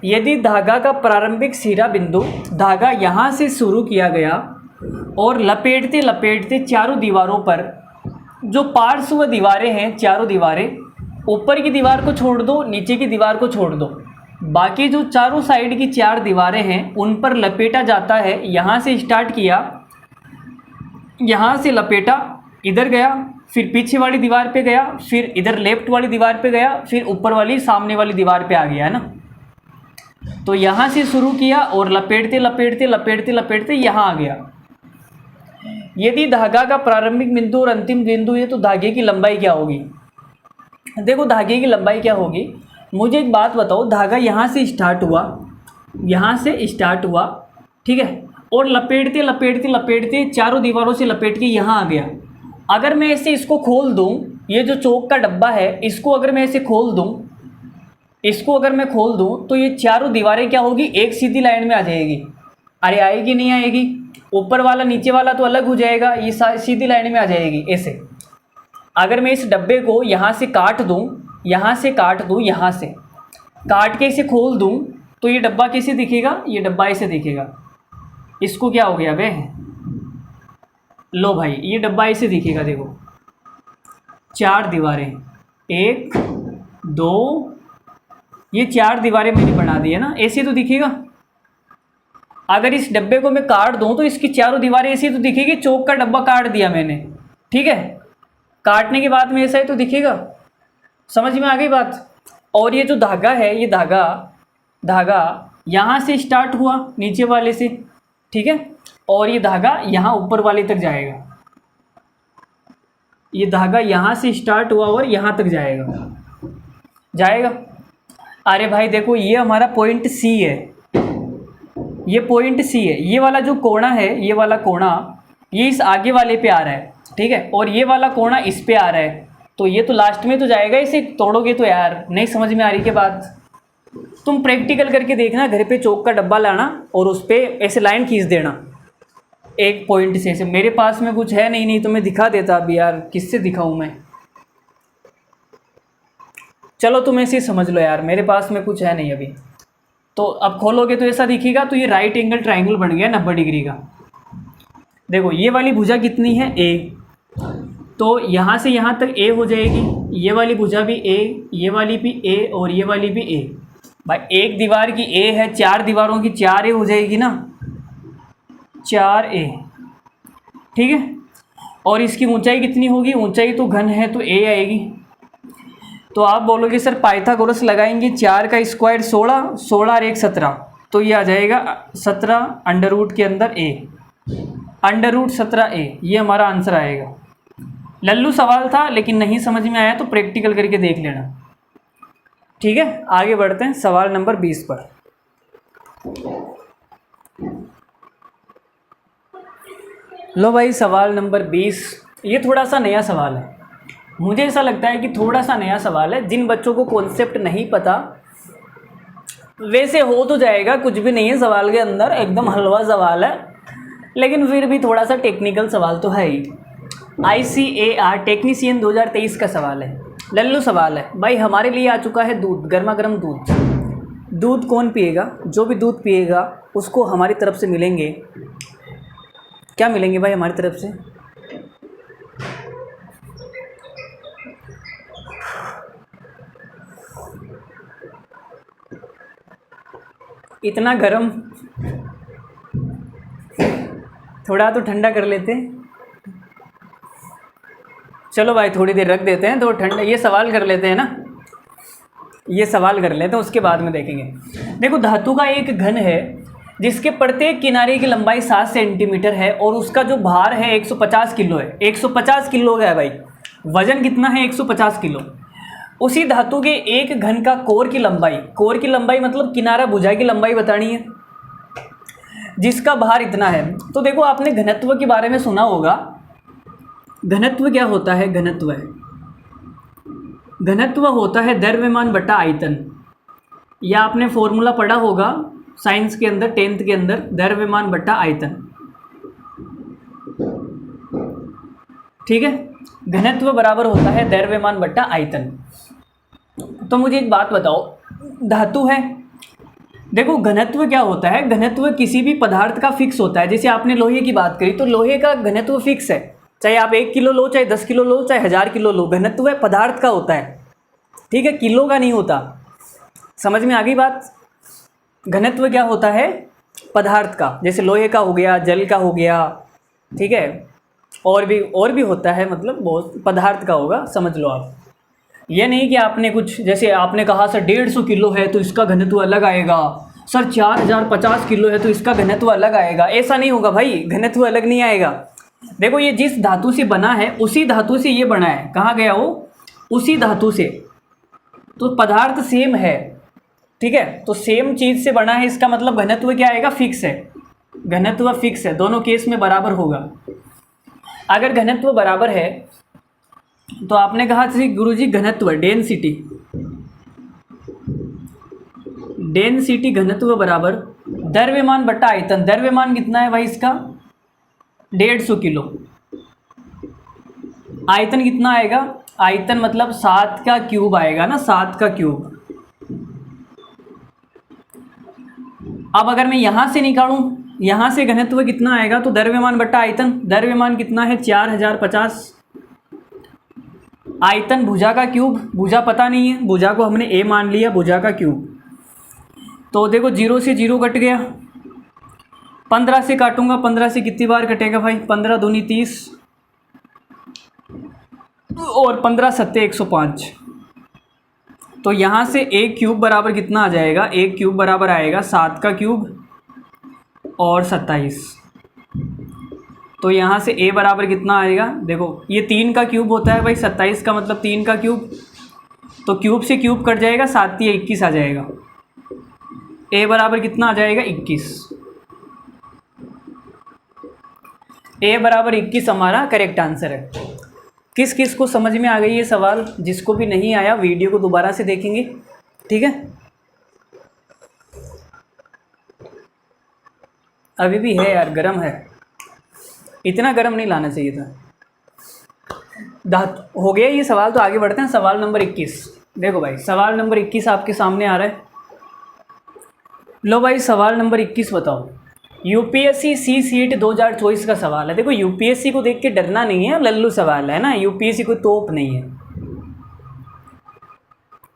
यदि धागा का प्रारंभिक सिरा बिंदु, धागा यहाँ से शुरू किया गया और लपेटते लपेटते चारों दीवारों पर जो पार्श्व दीवारें हैं, चारों दीवारें, ऊपर की दीवार को छोड़ दो, नीचे की दीवार को छोड़ दो, बाकी जो चारों साइड की 4 दीवारें हैं उन पर लपेटा जाता है। यहाँ से स्टार्ट किया, यहाँ से लपेटा, इधर गया, फिर पीछे वाली दीवार पे गया, फिर इधर लेफ्ट वाली दीवार पे गया, फिर ऊपर वाली सामने वाली दीवार पे आ गया, है ना। तो यहाँ से शुरू किया और लपेटते लपेटते लपेटते लपेटते यहाँ आ गया। यदि धागा का प्रारंभिक बिंदु और अंतिम बिंदु है तो धागे की लंबाई क्या होगी। देखो धागे की लंबाई क्या होगी, मुझे एक बात बताओ, धागा यहाँ से स्टार्ट हुआ, यहाँ से स्टार्ट हुआ, ठीक है, और लपेटते लपेटते लपेटते चारों दीवारों से लपेट के यहाँ आ गया। अगर मैं ऐसे इसको खोल दूँ, ये जो चौक का डब्बा है इसको अगर मैं ऐसे खोल दूँ, इसको अगर मैं खोल दूँ तो ये चारों दीवारें क्या होगी, एक सीधी लाइन में आ जाएगी। अरे आएगी नहीं आएगी, ऊपर वाला नीचे वाला तो अलग हो जाएगा, ये सीधी लाइन में आ जाएगी ऐसे। अगर मैं इस डब्बे को यहाँ से काट दूँ, यहाँ से काट दूँ, यहाँ से काट के इसे खोल दूँ तो ये डब्बा कैसे दिखेगा, ये डब्बा ऐसे दिखेगा। इसको क्या हो गया बे, लो भाई ये डब्बा ऐसे दिखेगा। देखो 4 दीवारें, 1 2, ये 4 दीवारें मैंने बना दी है ना, ऐसे तो दिखेगा। अगर इस डब्बे को मैं काट दूं तो इसकी चारों दीवारें ऐसी तो दिखेगी, चौक का डब्बा काट दिया मैंने, ठीक है, काटने के बाद में ऐसा ही तो दिखेगा। समझ में आ गई बात। और ये जो धागा है, ये धागा यहाँ से स्टार्ट हुआ नीचे वाले से, ठीक है, और ये धागा यहाँ ऊपर वाले तक जाएगा। ये धागा यहाँ से स्टार्ट हुआ और यहाँ तक जाएगा। अरे भाई देखो ये हमारा पॉइंट सी है, ये पॉइंट सी है। ये वाला जो कोना है, ये वाला कोना ये इस आगे वाले पे आ रहा है, ठीक है, और ये वाला कोना इस पे आ रहा है, तो ये तो लास्ट में तो जाएगा। इसे तोड़ोगे तो यार नहीं समझ में आ रही के बाद तुम प्रैक्टिकल करके देखना, घर पे चौक का डब्बा लाना और उस पर ऐसे लाइन खींच देना एक पॉइंट से ऐसे। मेरे पास में कुछ है नहीं तो मैं दिखा देता अभी यार, किससे दिखाऊं मैं। चलो तुम ऐसे समझ लो यार, मेरे पास में कुछ है नहीं अभी। तो अब खोलोगे तो ऐसा दिखेगा, तो ये राइट एंगल ट्राइंगल बन गया 90 डिग्री का। देखो ये वाली भुजा कितनी है, ए, तो यहाँ से यहाँ तक ए हो जाएगी, ये वाली भुजा भी ए, ये वाली भी ए और ये वाली भी ए। भाई एक दीवार की ए है, 4 दीवारों की 4 ए हो जाएगी ना, 4 ए, ठीक है। और इसकी ऊंचाई कितनी होगी, ऊंचाई तो घन है तो ए आएगी। तो आप बोलोगे सर पाइथागोरस लगाएंगे, 4 का स्क्वायर 16, 16 और 1 17, तो ये आ जाएगा 17 अंडर रूट के अंदर ए, अंडर रूट 17 ए, ये हमारा आंसर आएगा। लल्लू सवाल था लेकिन नहीं समझ में आया तो प्रैक्टिकल करके देख लेना, ठीक है। आगे बढ़ते हैं सवाल नंबर 20 पर। लो भाई सवाल नंबर 20, ये थोड़ा सा नया सवाल है, मुझे ऐसा लगता है कि थोड़ा सा नया सवाल है। जिन बच्चों को कॉन्सेप्ट नहीं पता, वैसे हो तो जाएगा, कुछ भी नहीं है सवाल के अंदर, एकदम हलवा सवाल है, लेकिन फिर भी थोड़ा सा टेक्निकल सवाल तो है ही। ICAR टेक्नीशियन 2023 का सवाल है, लल्लू सवाल है। भाई हमारे लिए आ चुका है दूध, गर्मा गर्म दूध। दूध कौन पिएगा, जो भी दूध पिएगा उसको हमारी तरफ से मिलेंगे, क्या मिलेंगे भाई हमारी तरफ से, इतना गरम, थोड़ा तो ठंडा कर लेते हैं। चलो भाई थोड़ी देर रख देते हैं तो ठंडा, ये सवाल कर लेते हैं ना, ये सवाल कर लेते हैं उसके बाद में देखेंगे। देखो धातु का एक घन है जिसके प्रत्येक किनारे की लंबाई 7 सेंटीमीटर है और उसका जो भार है 150 किलो है, 150 किलो का है भाई, वजन कितना है 150 किलो। उसी धातु के एक घन का कोर की लंबाई, कोर की लंबाई मतलब किनारा भुजा की लंबाई बतानी है, जिसका भार इतना है। तो देखो आपने घनत्व के बारे में सुना होगा, घनत्व क्या होता है, घनत्व होता है द्रव्यमान बटा आयतन, या आपने फॉर्मूला पढ़ा होगा साइंस के अंदर 10th के अंदर, द्रव्यमान बटा आयतन, ठीक है। घनत्व बराबर होता है द्रव्यमान बटा आयतन। तो मुझे एक बात बताओ, धातु है, देखो घनत्व क्या होता है, घनत्व किसी भी पदार्थ का फिक्स होता है। जैसे आपने लोहे की बात करी तो लोहे का घनत्व फिक्स है, चाहे आप 1 किलो लो, चाहे 10 किलो लो, चाहे 1000 किलो लो, घनत्व पदार्थ का होता है, ठीक है, किलो का नहीं होता। समझ में आ गई बात, घनत्व क्या होता है, पदार्थ का, जैसे लोहे का हो गया, जल का हो गया, ठीक है, और भी होता है, मतलब बहुत पदार्थ का होगा, समझ लो आप। ये नहीं कि आपने कुछ, जैसे आपने कहा सर 150 किलो है तो इसका घनत्व अलग आएगा, सर 4050 किलो है तो इसका घनत्व अलग आएगा, ऐसा नहीं होगा भाई, घनत्व अलग नहीं आएगा। देखो ये जिस धातु से बना है उसी धातु से ये बना है, कहाँ गया वो, उसी धातु से, तो पदार्थ सेम है, ठीक है, तो सेम चीज़ से बना है, इसका मतलब घनत्व क्या आएगा, फिक्स है, घनत्व फिक्स है, दोनों केस में बराबर होगा। अगर घनत्व बराबर है तो आपने कहा कि गुरुजी घनत्व डेंसिटी घनत्व बराबर द्रव्यमान बटा आयतन, द्रव्यमान कितना है भाई इसका 150 किलो, आयतन कितना आएगा, आयतन मतलब 7 का क्यूब आएगा ना, 7 का क्यूब। अब अगर मैं यहाँ से निकालूं, यहाँ से घनत्व कितना आएगा, तो द्रव्यमान बटा आयतन, द्रव्यमान कितना है 4050, आयतन भुजा का क्यूब, भुजा पता नहीं है, भुजा को हमने ए मान लिया, भुजा का क्यूब। तो देखो 0 से 0 कट गया, 15 से काटूंगा, 15 से कितनी बार कटेगा भाई, 15 दूनी 30 और 15 सत्ते 105। तो यहाँ से एक क्यूब बराबर कितना आ जाएगा, एक क्यूब बराबर आएगा 7 का क्यूब और 27। तो यहाँ से a बराबर कितना आएगा, देखो ये 3 का क्यूब होता है भाई, 27 का मतलब 3 का क्यूब, तो क्यूब से क्यूब कट जाएगा, 7 या 21 आ जाएगा, a बराबर कितना आ जाएगा 21, a बराबर 21 हमारा करेक्ट आंसर है। किस किस को समझ में आ गई ये सवाल, जिसको भी नहीं आया वीडियो को दोबारा से देखेंगे, ठीक है। अभी भी है यार, गरम है, इतना गरम नहीं लाना चाहिए था। हो गया ये सवाल, तो आगे बढ़ते हैं सवाल नंबर 21। देखो भाई सवाल नंबर 21 आपके सामने आ रहा है। लो भाई सवाल नंबर 21 बताओ, यूपीएससी सी सीट 2024 का सवाल है। देखो यूपीएससी को देख के डरना नहीं है, लल्लू सवाल है ना, यूपीएससी कोई तोप नहीं है।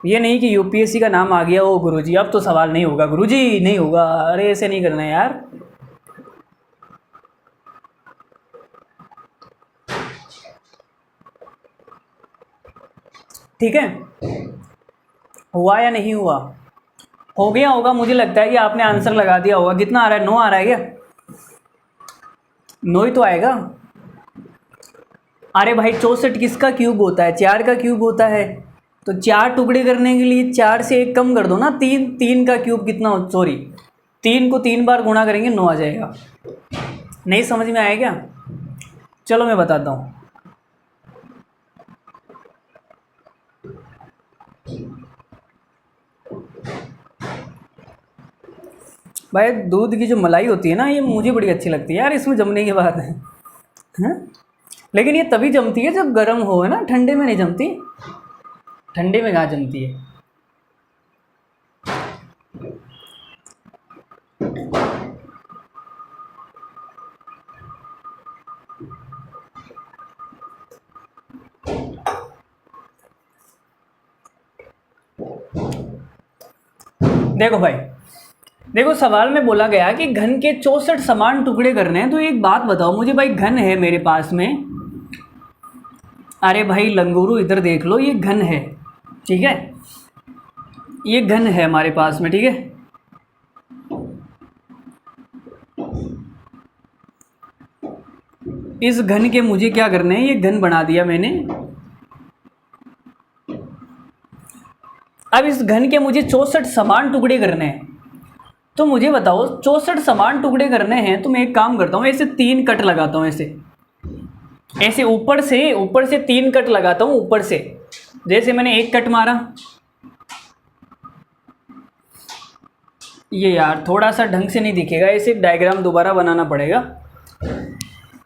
ये नहीं कि यूपीएससी का नाम आ गया, ओ गुरुजी अब तो सवाल नहीं होगा, गुरुजी नहीं होगा, अरे ऐसे नहीं करना है यार। ठीक है, हुआ या नहीं हुआ? हो गया होगा, मुझे लगता है कि आपने आंसर लगा दिया होगा। कितना आ रहा है? 9 आ रहा है क्या? 9 ही तो आएगा। अरे भाई 64 किसका क्यूब होता है? 4 का क्यूब होता है। तो 4 टुकड़े करने के लिए 4 से 1 कम कर दो ना, 3। 3 का क्यूब कितना हो, सॉरी 3 को 3 बार गुणा करेंगे 9 आ जाएगा। नहीं समझ में आया क्या? चलो मैं बताता हूँ। भाई दूध की जो मलाई होती है ना, ये मुझे बड़ी अच्छी लगती है यार, इसमें जमने की बात है। हैं? लेकिन ये तभी जमती है जब गर्म हो, है ना, ठंडे में नहीं जमती। ठंडे में कहाँ जमती है। देखो भाई, देखो सवाल में बोला गया कि घन के 64 समान टुकड़े करने हैं। तो एक बात बताओ मुझे भाई, घन है मेरे पास में। अरे भाई लंगूरू इधर देख लो, ये घन है, ठीक है, ये घन है हमारे पास में, ठीक है। इस घन के मुझे क्या करने हैं, ये घन बना दिया मैंने। अब इस घन के मुझे 64 समान टुकड़े करने हैं। तो मुझे बताओ 64 समान टुकड़े करने हैं, तो मैं एक काम करता हूँ, ऐसे 3 कट लगाता हूँ, ऐसे ऊपर से 3 कट लगाता हूँ ऊपर से। जैसे मैंने एक कट मारा, ये यार थोड़ा सा ढंग से नहीं दिखेगा, ऐसे डायग्राम दोबारा बनाना पड़ेगा।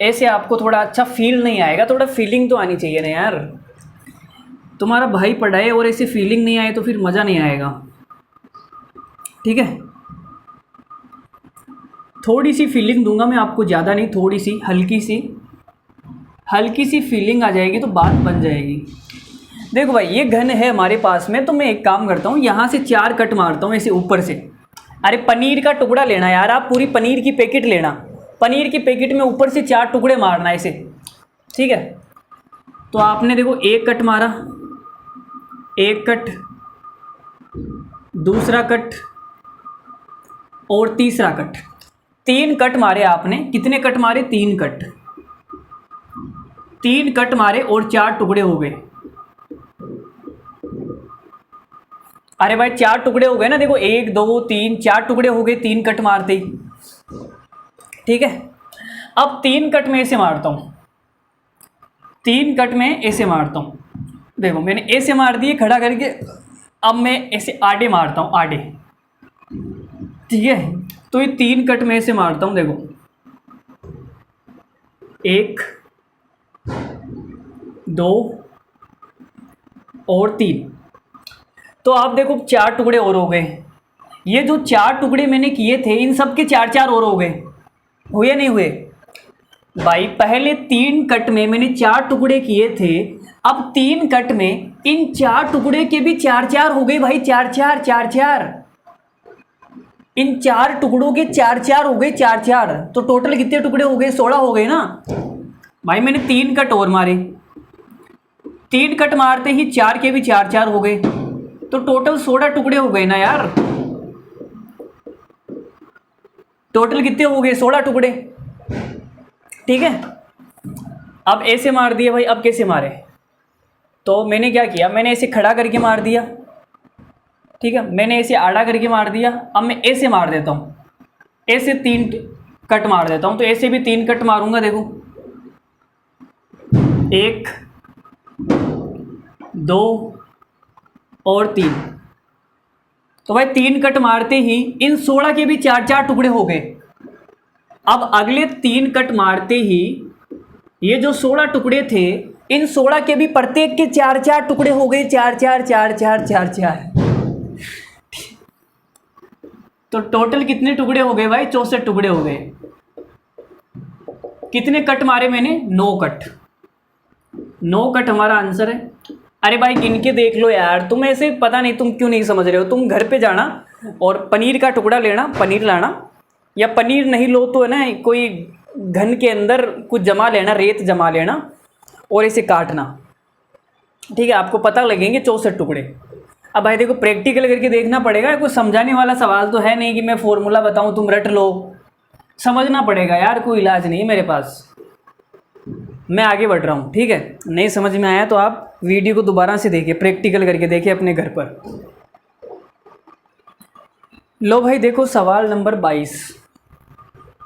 ऐसे आपको थोड़ा अच्छा फील नहीं आएगा, थोड़ा फीलिंग तो आनी चाहिए ना यार। तुम्हारा भाई पढ़ाए और ऐसे फीलिंग नहीं आए तो फिर मज़ा नहीं आएगा, ठीक है। थोड़ी सी फीलिंग दूंगा मैं आपको, ज़्यादा नहीं, थोड़ी सी हल्की सी फीलिंग आ जाएगी तो बात बन जाएगी। देखो भाई ये घन है हमारे पास में, तो मैं एक काम करता हूँ, यहाँ से 4 कट मारता हूँ ऐसे ऊपर से। अरे पनीर का टुकड़ा लेना यार, आप पूरी पनीर की पैकेट लेना, पनीर की पैकेट में ऊपर से 4 टुकड़े मारना ऐसे, ठीक है। तो आपने देखो एक कट मारा, एक कट, दूसरा कट और तीसरा कट, 3 कट मारे आपने। कितने कट मारे? 3 कट। 3 कट मारे और 4 टुकड़े हो गए। अरे भाई 4 टुकड़े हो गए ना, देखो 1 2 3 4 टुकड़े हो गए 3 कट मारते ही, ठीक है। अब 3 कट में ऐसे मारता हूँ, 3 कट में ऐसे मारता हूँ। देखो मैंने ऐसे मार दिए खड़ा करके, अब मैं ऐसे आड़े मारता हूँ, आड़े, ठीक है। तो ये 3 कट में ऐसे मारता हूँ, देखो 1 2 और 3। तो आप देखो 4 टुकड़े और हो गए। ये जो 4 टुकड़े मैंने किए थे, इन सब के 4 और हो गए, हुए नहीं हुए भाई? पहले 3 कट में मैंने 4 टुकड़े किए थे, अब 3 कट में इन 4 टुकड़े के भी 4 हो गए भाई, 4 इन 4 टुकड़ों के 4 हो गए, 4। तो टोटल कितने टुकड़े हो गए? 16 हो गए ना भाई। मैंने 3 कट और मारे, 3 कट मारते ही 4 के भी 4 हो गए, तो टोटल 16 टुकड़े हो गए ना यार। टोटल कितने हो गए? 16 टुकड़े, ठीक है। अब ऐसे मार दिए भाई, अब कैसे मारे? तो मैंने क्या किया, मैंने ऐसे खड़ा करके मार दिया, ठीक है। मैंने ऐसे आड़ा करके मार दिया। अब मैं ऐसे मार देता हूँ, ऐसे 3 कट मार देता हूँ। तो ऐसे भी 3 कट मारूंगा, देखो 1 2 और 3। तो भाई 3 कट मारते ही इन 16 के भी 4 टुकड़े हो गए। अब अगले 3 कट मारते ही ये जो 16 टुकड़े थे, इन 16 के भी प्रत्येक के 4 टुकड़े हो गए, 4। तो टोटल कितने टुकड़े हो गए भाई? 64 टुकड़े हो गए। कितने कट मारे मैंने? 9 कट। 9 कट हमारा आंसर है। अरे भाई गिन के देख लो यार, तुम ऐसे पता नहीं तुम क्यों नहीं समझ रहे हो। तुम घर पे जाना और पनीर का टुकड़ा लेना, पनीर लाना, या पनीर नहीं लो तो है ना कोई घन के अंदर कुछ जमा लेना, रेत जमा लेना और इसे काटना, ठीक है? आपको पता लगेंगे 64 टुकड़े। अब भाई देखो प्रैक्टिकल करके देखना पड़ेगा, कोई समझाने वाला सवाल तो है नहीं कि मैं फॉर्मूला बताऊं तुम रट लो। समझना पड़ेगा यार, कोई इलाज नहीं है मेरे पास। मैं आगे बढ़ रहा हूँ, ठीक है? नहीं समझ में आया तो आप वीडियो को दोबारा से देखिए, प्रैक्टिकल करके देखिए अपने घर पर। लो भाई देखो सवाल नंबर 22।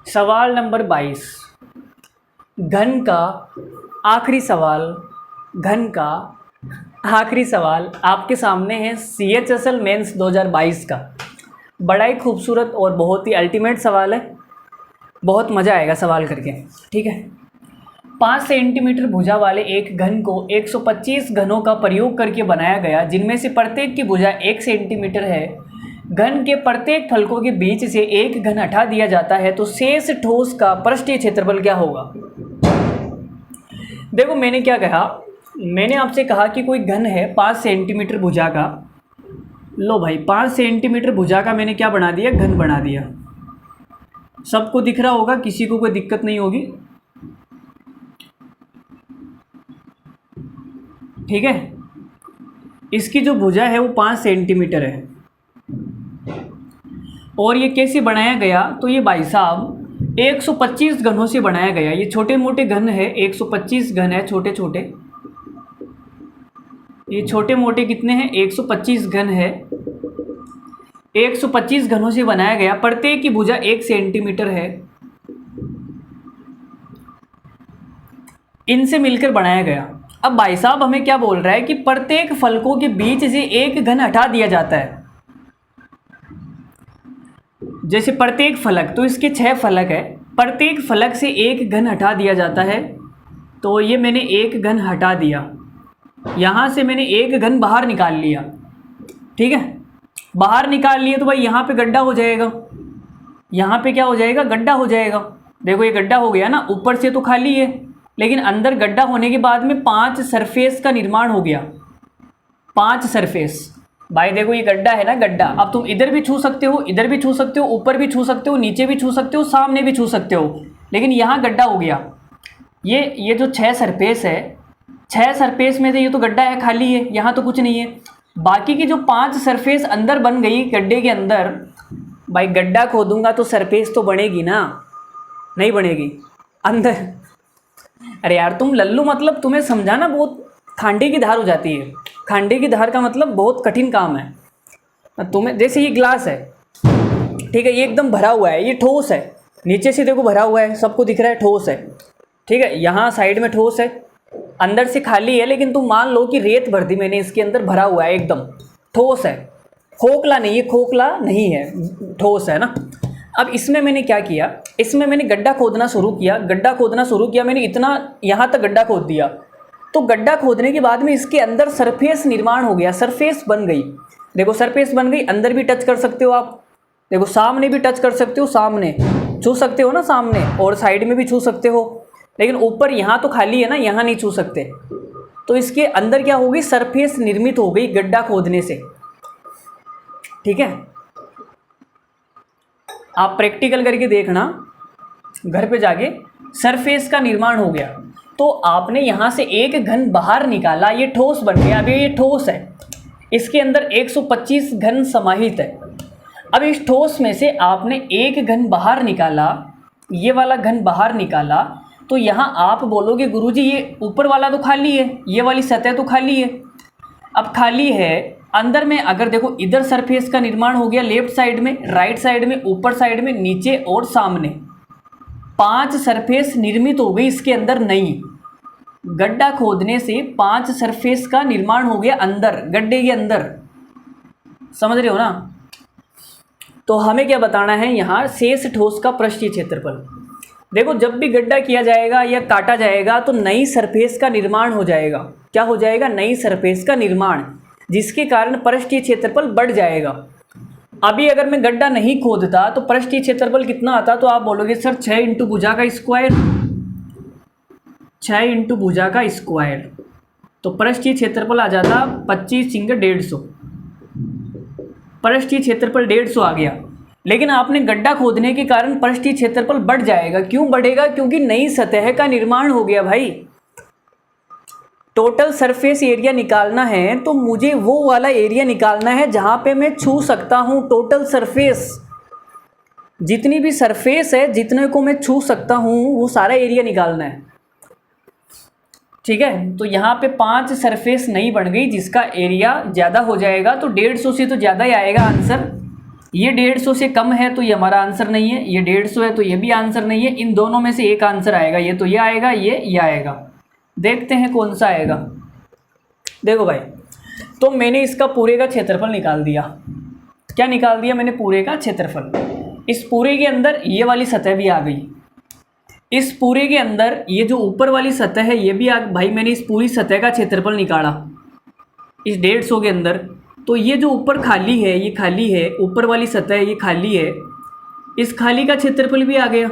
सवाल नंबर 22 घन का आखिरी सवाल। घन का आखिरी सवाल आपके सामने है CHSL मेंस 2022 का। बड़ा ही खूबसूरत और बहुत ही अल्टीमेट सवाल है, बहुत मज़ा आएगा सवाल करके, ठीक है? 5 सेंटीमीटर भुजा वाले एक घन को 125 घनों का प्रयोग करके बनाया गया, जिनमें से प्रत्येक की भुजा 1 सेंटीमीटर है। घन के प्रत्येक फलकों के बीच से एक घन हटा दिया जाता है, तो शेष ठोस का पृष्ठीय क्षेत्रफल क्या होगा? देखो मैंने क्या कहा, मैंने आपसे कहा कि कोई घन है 5 सेंटीमीटर भुजा का। लो भाई 5 सेंटीमीटर भुजा का मैंने क्या बना दिया? घन बना दिया। सबको दिख रहा होगा, किसी को कोई दिक्कत नहीं होगी, ठीक है? इसकी जो भुजा है वो 5 सेंटीमीटर है। और ये कैसे बनाया गया? तो ये भाई साहब 125 घनों से बनाया गया। ये छोटे मोटे घन है, 125 घन है, छोटे छोटे। ये छोटे मोटे कितने हैं? 125 घन है। 125 घनों से बनाया गया, प्रत्येक की भुजा 1 सेंटीमीटर है। इनसे मिलकर बनाया गया। अब भाई साहब हमें क्या बोल रहा है कि प्रत्येक फलकों के बीच से एक घन हटा दिया जाता है। जैसे प्रत्येक फलक, तो इसके 6 फलक है, प्रत्येक फलक से एक घन हटा दिया जाता है। तो ये मैंने एक घन हटा दिया, यहाँ से मैंने एक घन बाहर निकाल लिया, ठीक है? बाहर निकाल लिए तो भाई यहाँ पे गड्ढा हो जाएगा। यहाँ पे क्या हो जाएगा? गड्ढा हो जाएगा। देखो ये गड्ढा हो गया ना, ऊपर से तो खाली है, लेकिन अंदर गड्ढा होने के बाद में 5 सरफेस का निर्माण हो गया। 5 सरफेस। भाई देखो ये गड्ढा है ना, गड्ढा। अब तुम इधर भी छू सकते हो, इधर भी छू सकते हो, ऊपर भी छू सकते हो, नीचे भी छू सकते हो, सामने भी छू सकते हो, लेकिन यहाँ गड्ढा हो गया। ये जो 6 सरफेस है, 6 सरफेस में से ये तो गड्ढा है, खाली है, यहाँ तो कुछ नहीं है। बाकी की जो 5 सरफेस अंदर बन गई गड्ढे के अंदर, भाई गड्ढा खोदूंगा तो सरफेस तो बनेगी ना, नहीं बनेगी अंदर। अरे यार तुम लल्लू, मतलब तुम्हें समझाना बहुत खांडे की धार हो जाती है। खांडे की धार का मतलब बहुत कठिन काम है। तुम्हें जैसे ये ग्लास है, ठीक है, ये एकदम भरा हुआ है, ये ठोस है, नीचे से देखो भरा हुआ है, सबको दिख रहा है, ठोस है, ठीक है? यहाँ साइड में ठोस है, अंदर से खाली है, लेकिन तुम मान लो कि रेत भर दी मैंने, इसके अंदर भरा हुआ है, एकदम ठोस है, खोखला नहीं है, खोखला नहीं है, ठोस है ना। अब इसमें मैंने क्या किया, इसमें मैंने गड्ढा खोदना शुरू किया। गड्ढा खोदना शुरू किया मैंने, इतना यहाँ तक गड्ढा खोद दिया। तो गड्ढा खोदने के बाद में इसके अंदर सरफेस निर्माण हो गया, सरफेस बन गई। देखो सरफेस बन गई, अंदर भी टच कर सकते हो आप, देखो सामने भी टच कर सकते हो, सामने छू सकते हो ना, सामने और साइड में भी छू सकते हो, लेकिन ऊपर यहाँ तो खाली है ना, यहाँ नहीं छू सकते। तो इसके अंदर क्या हो गई? सरफेस निर्मित हो गई गड्ढा खोदने से, ठीक है? आप प्रैक्टिकल करके देखना घर पे जाके, सरफेस का निर्माण हो गया। तो आपने यहाँ से एक घन बाहर निकाला, ये ठोस बन गया। अभी ये ठोस है, इसके अंदर 125 घन समाहित है। अब इस ठोस में से आपने एक घन बाहर निकाला, ये वाला घन बाहर निकाला, तो यहाँ आप बोलोगे गुरुजी ये ऊपर वाला तो खाली है, ये वाली सतह तो खाली है। अब खाली है, अंदर में अगर देखो इधर सरफेस का निर्माण हो गया, लेफ्ट साइड में, राइट साइड में, ऊपर साइड में, नीचे और सामने 5 सरफेस निर्मित हो गई इसके अंदर। नई गड्ढा खोदने से 5 सरफेस का निर्माण हो गया अंदर, गड्ढे के अंदर, समझ रहे हो ना? तो हमें क्या बताना है यहाँ? शेष ठोस का पृष्ठीय क्षेत्रफल। देखो जब भी गड्ढा किया जाएगा या काटा जाएगा तो नई सरफेस का निर्माण हो जाएगा। क्या हो जाएगा? नई सरफेस का निर्माण, जिसके कारण पृष्ठीय क्षेत्रफल बढ़ जाएगा। अभी अगर मैं गड्ढा नहीं खोदता तो पृष्ठीय क्षेत्रफल कितना आता, तो आप बोलोगे सर 6 इंटू भुजा का स्क्वायर, 6 इंटू भुजा का स्क्वायर, तो पृष्ठीय क्षेत्रफल आ जाता 25 × 150, पृष्ठीय क्षेत्रफल 150 आ गया। लेकिन आपने गड्ढा खोदने के कारण पृष्ठीय क्षेत्रफल बढ़ जाएगा। क्यों बढ़ेगा? क्योंकि नई सतह का निर्माण हो गया भाई। टोटल सरफेस एरिया निकालना है तो मुझे वो वाला एरिया निकालना है जहाँ पे मैं छू सकता हूँ। टोटल सरफेस, जितनी भी सरफेस है, जितने को मैं छू सकता हूँ, वो सारा एरिया निकालना है। ठीक है, तो यहाँ पे 5 सरफेस नई बन गई जिसका एरिया ज़्यादा हो जाएगा, तो 150 से तो ज़्यादा ही आएगा आंसर। ये 150 से कम है तो ये हमारा आंसर नहीं है, ये 150 है तो ये भी आंसर नहीं है। इन दोनों में से एक आंसर आएगा, ये तो ये आएगा, ये आएगा। देखते हैं कौन सा आएगा। देखो भाई, तो मैंने इसका पूरे का क्षेत्रफल निकाल दिया। क्या निकाल दिया मैंने? पूरे का क्षेत्रफल। इस पूरे के अंदर ये वाली सतह भी आ गई, इस पूरे के अंदर ये जो ऊपर वाली सतह है ये भी भाई मैंने इस पूरी सतह का क्षेत्रफल निकाला इस 150 के अंदर। तो ये जो ऊपर खाली है, ये खाली है, ऊपर वाली सतह ये खाली है, इस खाली का क्षेत्रफल भी आ गया,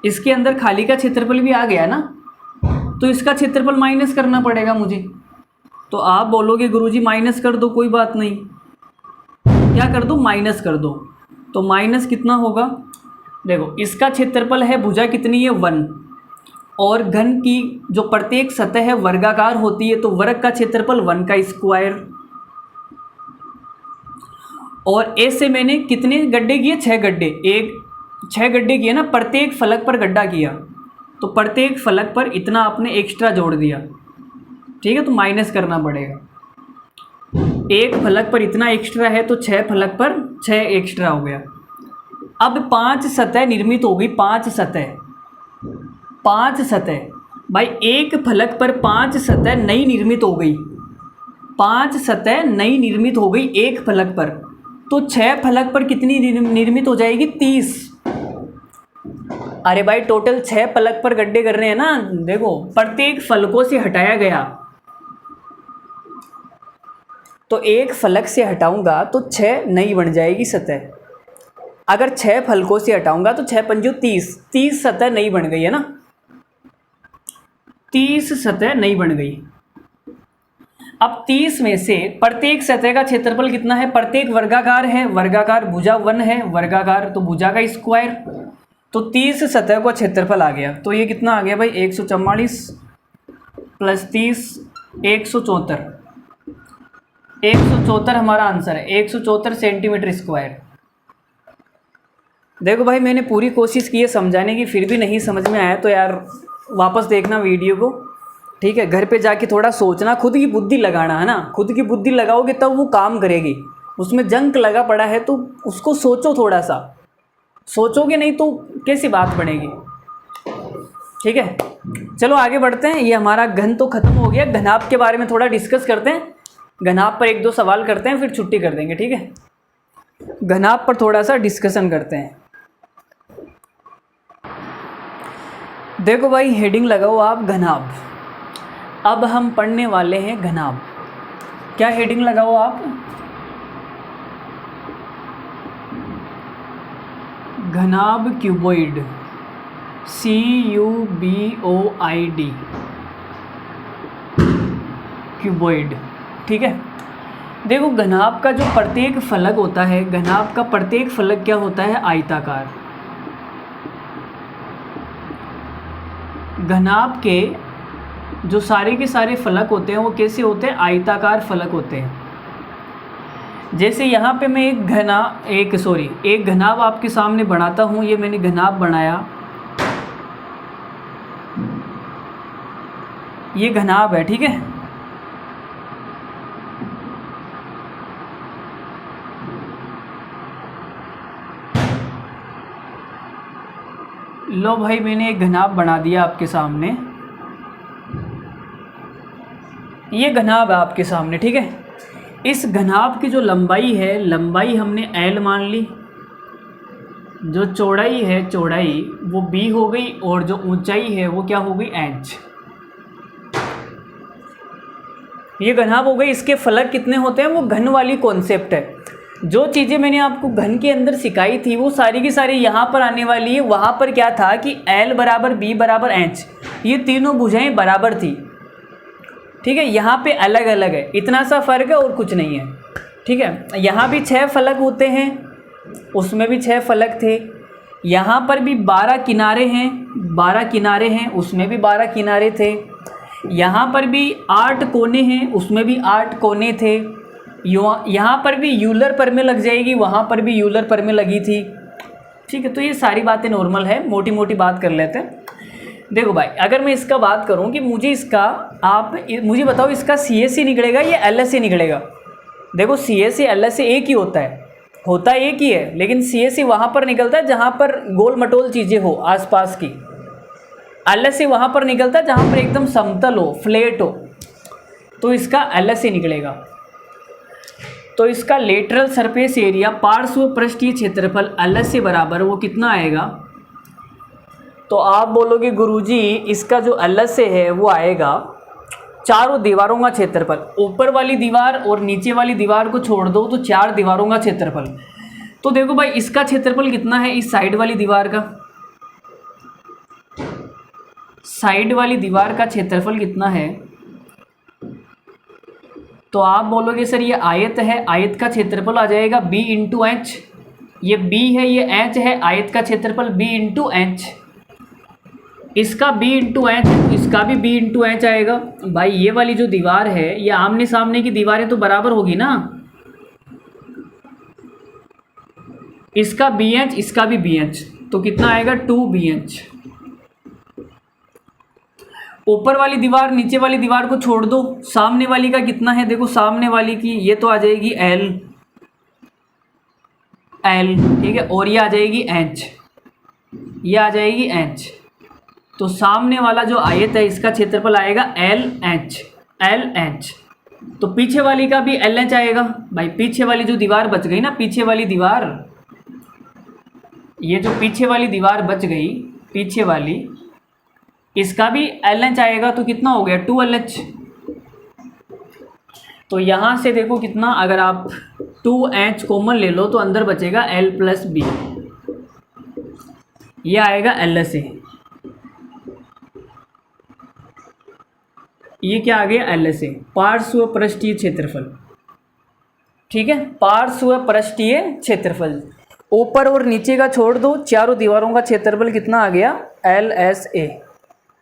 इसके अंदर खाली का क्षेत्रफल भी आ गया ना, तो इसका क्षेत्रफल माइनस करना पड़ेगा मुझे। तो आप बोलोगे गुरुजी माइनस कर दो, कोई बात नहीं, क्या कर दो? माइनस कर दो। तो माइनस कितना होगा? देखो, इसका क्षेत्रफल है, भुजा कितनी है? 1, और घन की जो प्रत्येक सतह है वर्गाकार होती है, तो वर्ग का क्षेत्रफल 1 का स्क्वायर। और ऐसे मैंने कितने गड्ढे किए? 6 गड्ढे, 6 गड्ढे किए ना, प्रत्येक फलक पर गड्ढा किया, तो प्रत्येक फलक पर इतना आपने एक्स्ट्रा जोड़ दिया। ठीक है, तो माइनस करना पड़ेगा। एक फलक पर इतना एक्स्ट्रा है तो 6 फलक पर 6 एक्स्ट्रा हो गया। अब 5 सतह निर्मित हो गई, 5 सतह भाई, एक फलक पर 5 सतह नई निर्मित हो गई, 5 सतह नई निर्मित हो गई एक फलक पर। तो 6 फलक पर कितनी निर्मित हो जाएगी? 30। अरे भाई, टोटल 6 फलक पर गड्ढे कर रहे हैं ना। देखो, प्रत्येक फलकों से हटाया गया, तो एक फलक से हटाऊंगा तो 6 नई बन जाएगी सतह। अगर 6 फलकों से हटाऊंगा तो 6 पंजू 30 सतह नई बन गई है ना, 30 सतह नई बन गई। अब 30 में से प्रत्येक सतह का क्षेत्रफल कितना है? प्रत्येक वर्गाकार है, वर्गाकार भुजा 1 है, वर्गाकार तो भुजा का स्क्वायर, तो 30 सतह का क्षेत्रफल आ गया। तो ये कितना आ गया भाई? 144 + 30 174, 174 हमारा आंसर है, 174 सेंटीमीटर स्क्वायर। देखो भाई, मैंने पूरी कोशिश की है समझाने की, फिर भी नहीं समझ में आया तो यार वापस देखना वीडियो को। ठीक है, घर पे जाके थोड़ा सोचना, खुद की बुद्धि लगाना है ना। खुद की बुद्धि लगाओगे तब वो काम करेगी। उसमें जंक लगा पड़ा है तो उसको सोचो, थोड़ा सा सोचोगे नहीं तो कैसी बात बनेगी। ठीक है, चलो आगे बढ़ते हैं। ये हमारा घन तो खत्म हो गया, घनाभ के बारे में थोड़ा डिस्कस करते हैं। घनाभ पर 1-2 सवाल करते हैं, फिर छुट्टी कर देंगे। ठीक है, घनाभ पर थोड़ा सा डिस्कशन करते हैं। देखो भाई, हेडिंग लगाओ आप, घनाभ। अब हम पढ़ने वाले हैं घनाभ। क्या हेडिंग लगाओ आप? घनाभ क्यूबॉइड, CUBOID, क्यूबॉइड। ठीक है, देखो घनाभ का जो प्रत्येक फलक होता है, घनाभ का प्रत्येक फलक क्या होता है? आयताकार। घनाभ के जो सारे के सारे फलक होते हैं वो कैसे होते हैं? आयताकार फलक होते हैं। जैसे यहाँ पे मैं एक घनाभ आपके सामने बनाता हूँ। ये मैंने घनाभ बनाया, ये घनाभ है। ठीक है, लो भाई, मैंने एक घनाभ बना दिया आपके सामने। ये घनाभ है आपके सामने। ठीक है, इस घनाभ की जो लंबाई है, लंबाई हमने L मान ली, जो चौड़ाई है, चौड़ाई वो B हो गई, और जो ऊंचाई है वो क्या हो गई? H। ये घनाभ हो गई। इसके फलक कितने होते हैं? वो घन वाली कॉन्सेप्ट है। जो चीज़ें मैंने आपको घन के अंदर सिखाई थी वो सारी की सारी यहाँ पर आने वाली है। वहाँ पर क्या था कि L बराबर B बराबर H, ये तीनों भुजाएं बराबर थी। ठीक है, यहाँ पे अलग अलग है, इतना सा फ़र्क है और कुछ नहीं है। ठीक है, यहाँ भी 6 फलक होते हैं, उसमें भी 6 फलक थे। यहाँ पर भी 12 किनारे हैं, 12 किनारे हैं, उसमें भी 12 किनारे थे। यहाँ पर भी 8 कोने हैं, उसमें भी 8 कोने थे। यहाँ पर भी यूलर परमें लग जाएगी, वहाँ पर भी यूलर परमें लगी थी। ठीक है, तो ये सारी बातें नॉर्मल है, मोटी मोटी बात कर लेते हैं। देखो भाई, अगर मैं इसका बात करूँ कि मुझे इसका, आप मुझे बताओ इसका CSE निकलेगा या LSE निकलेगा। देखो CSE LSE एक ही होता एक ही है, लेकिन CSE वहाँ पर निकलता है जहाँ पर गोल मटोल चीज़ें हो आसपास की। LSE वहाँ पर निकलता है जहाँ पर एकदम समतल हो, फ्लैट हो, तो इसका LSE निकलेगा। तो इसका लेटरल सरफेस एरिया, पार्श्व पृष्ठीय क्षेत्रफल LSE बराबर वो कितना आएगा। तो आप बोलोगे गुरुजी इसका जो LSE है वो आएगा चारों दीवारों का क्षेत्रफल, ऊपर वाली दीवार और नीचे वाली दीवार को छोड़ दो तो 4 दीवारों का क्षेत्रफल। तो देखो भाई इसका क्षेत्रफल कितना है, इस साइड वाली दीवार का, साइड वाली दीवार का क्षेत्रफल कितना है। तो आप बोलोगे सर ये आयत है, आयत का क्षेत्रफल आ जाएगा B इंटू H। ये B है, ये H है, आयत का क्षेत्रफल B इंटू H। इसका B इंटू H, इसका भी B इंटू H आएगा। भाई ये वाली जो दीवार है, ये आमने सामने की दीवारें तो बराबर होगी ना। इसका BH, इसका भी BH, तो कितना आएगा 2BH। ऊपर वाली दीवार नीचे वाली दीवार को छोड़ दो, सामने वाली का कितना है, देखो सामने वाली की ये तो आ जाएगी L, ठीक है, और ये आ जाएगी H, ये आ जाएगी H। तो सामने वाला जो आयत है इसका क्षेत्रफल आएगा LH। तो पीछे वाली का भी LH आएगा। भाई पीछे वाली जो दीवार बच गई ना, पीछे वाली दीवार, ये जो पीछे वाली दीवार बच गई, पीछे वाली, इसका भी LH आएगा। तो कितना हो गया 2LH। तो यहाँ से देखो कितना, अगर आप 2H कॉमन ले लो तो अंदर बचेगा L प्लस B, ये आएगा LSE। ये क्या आ गया LSE, पार्श्व पृष्ठीय क्षेत्रफल। ठीक है, पार्श्व पृष्ठीय क्षेत्रफल, ऊपर और नीचे का छोड़ दो, चारों दीवारों का क्षेत्रफल कितना आ गया LSA।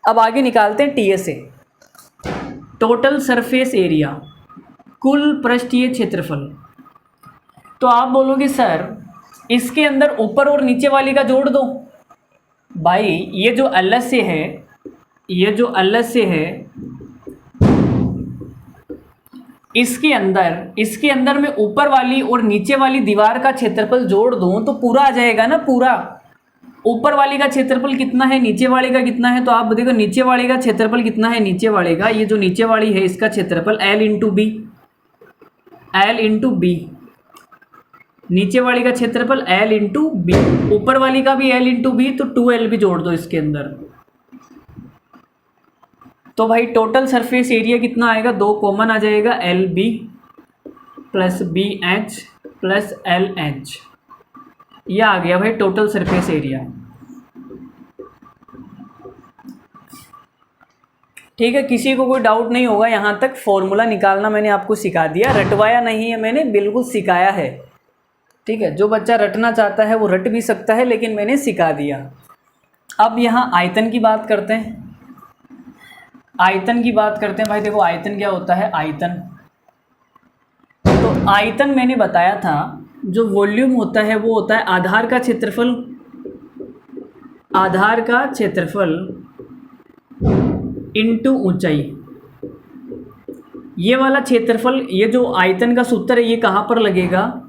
अब आगे निकालते हैं TSA, टोटल सरफेस एरिया, कुल पृष्ठीय क्षेत्रफल। तो आप बोलोगे सर इसके अंदर ऊपर और नीचे वाली का जोड़ दो। भाई ये जो LSA है, ये जो LSA है, इसके अंदर मैं ऊपर वाली और नीचे वाली दीवार का क्षेत्रफल जोड़ दूं तो पूरा आ जाएगा ना, पूरा। ऊपर वाली का क्षेत्रफल कितना है, नीचे वाले का कितना है, तो आप देखो नीचे वाले का क्षेत्रफल कितना है, नीचे वाले का, ये जो नीचे वाली है इसका क्षेत्रफल L इंटू बी, नीचे वाली का क्षेत्रफल L इंटू बी, ऊपर वाली का भी L इंटू बी, तो 2L भी जोड़ दो इसके अंदर। तो भाई टोटल सरफेस एरिया कितना आएगा, 2 कॉमन आ जाएगा, LB plus BH plus LH, यह आ गया भाई टोटल सरफेस एरिया। ठीक है, किसी को कोई डाउट नहीं होगा यहाँ तक। फॉर्मूला निकालना मैंने आपको सिखा दिया, रटवाया नहीं है मैंने, बिल्कुल सिखाया है। ठीक है, जो बच्चा रटना चाहता है वो रट भी सकता है, लेकिन मैंने सिखा दिया। अब यहाँ आयतन की बात करते हैं, आयतन की बात करते हैं। भाई देखो आयतन क्या होता है, आयतन, तो आयतन मैंने बताया था जो वॉल्यूम होता है वो होता है आधार का क्षेत्रफल, आधार का क्षेत्रफल इनटू ऊंचाई। ये वाला क्षेत्रफल, ये जो आयतन का सूत्र है ये कहाँ पर लगेगा,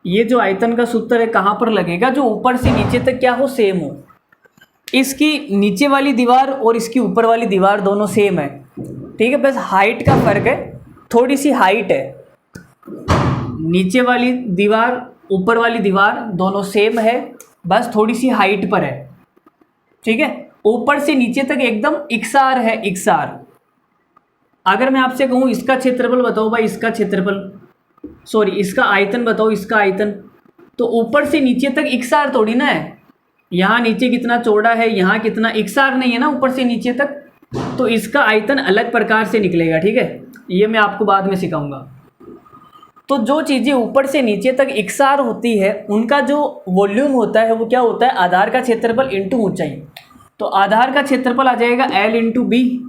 ये जो आयतन का सूत्र है कहाँ पर लगेगा, जो ऊपर से नीचे तक क्या हो, सेम हो। इसकी नीचे वाली दीवार और इसकी ऊपर वाली दीवार दोनों सेम है। ठीक है, बस हाइट का फर्क है, थोड़ी सी हाइट है। नीचे वाली दीवार ऊपर वाली दीवार दोनों सेम है, बस थोड़ी सी हाइट पर है। ठीक है, ऊपर से नीचे तक एकदम इकसार है, इकसार। अगर मैं आपसे कहूँ इसका क्षेत्रफल बताओ भाई, इसका क्षेत्रफल, सॉरी, इसका आयतन बताओ, इसका आयतन। तो ऊपर से नीचे तक इकसार थोड़ी ना है, यहाँ नीचे कितना चौड़ा है, यहाँ कितना, इकसार नहीं है ना ऊपर से नीचे तक, तो इसका आयतन अलग प्रकार से निकलेगा। ठीक है, ये मैं आपको बाद में सिखाऊंगा। तो जो चीज़ें ऊपर से नीचे तक इकसार होती है उनका जो वॉल्यूम होता है वो क्या होता है, आधार का क्षेत्रफल इंटू ऊंचाई। तो आधार का क्षेत्रफल आ जाएगा L into B,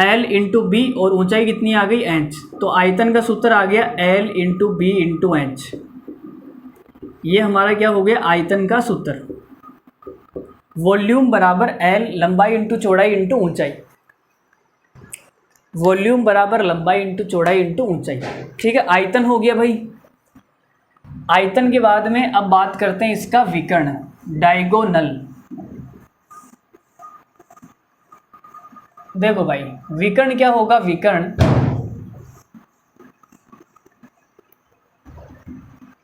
L into B, और ऊंचाई कितनी आ गई, एच। तो आयतन का सूत्र आ गया L into B into H. ये हमारा क्या हो गया, आयतन का सूत्र। वॉल्यूम बराबर एल, लंबाई इंटू चौड़ाई इंटू ऊंचाई। वॉल्यूम बराबर लंबाई इंटू चौड़ाई इंटू ऊंचाई। ठीक है, आयतन हो गया भाई। आयतन के बाद में अब बात करते हैं इसका विकर्ण, डायगोनल। देखो भाई, विकर्ण क्या होगा, विकर्ण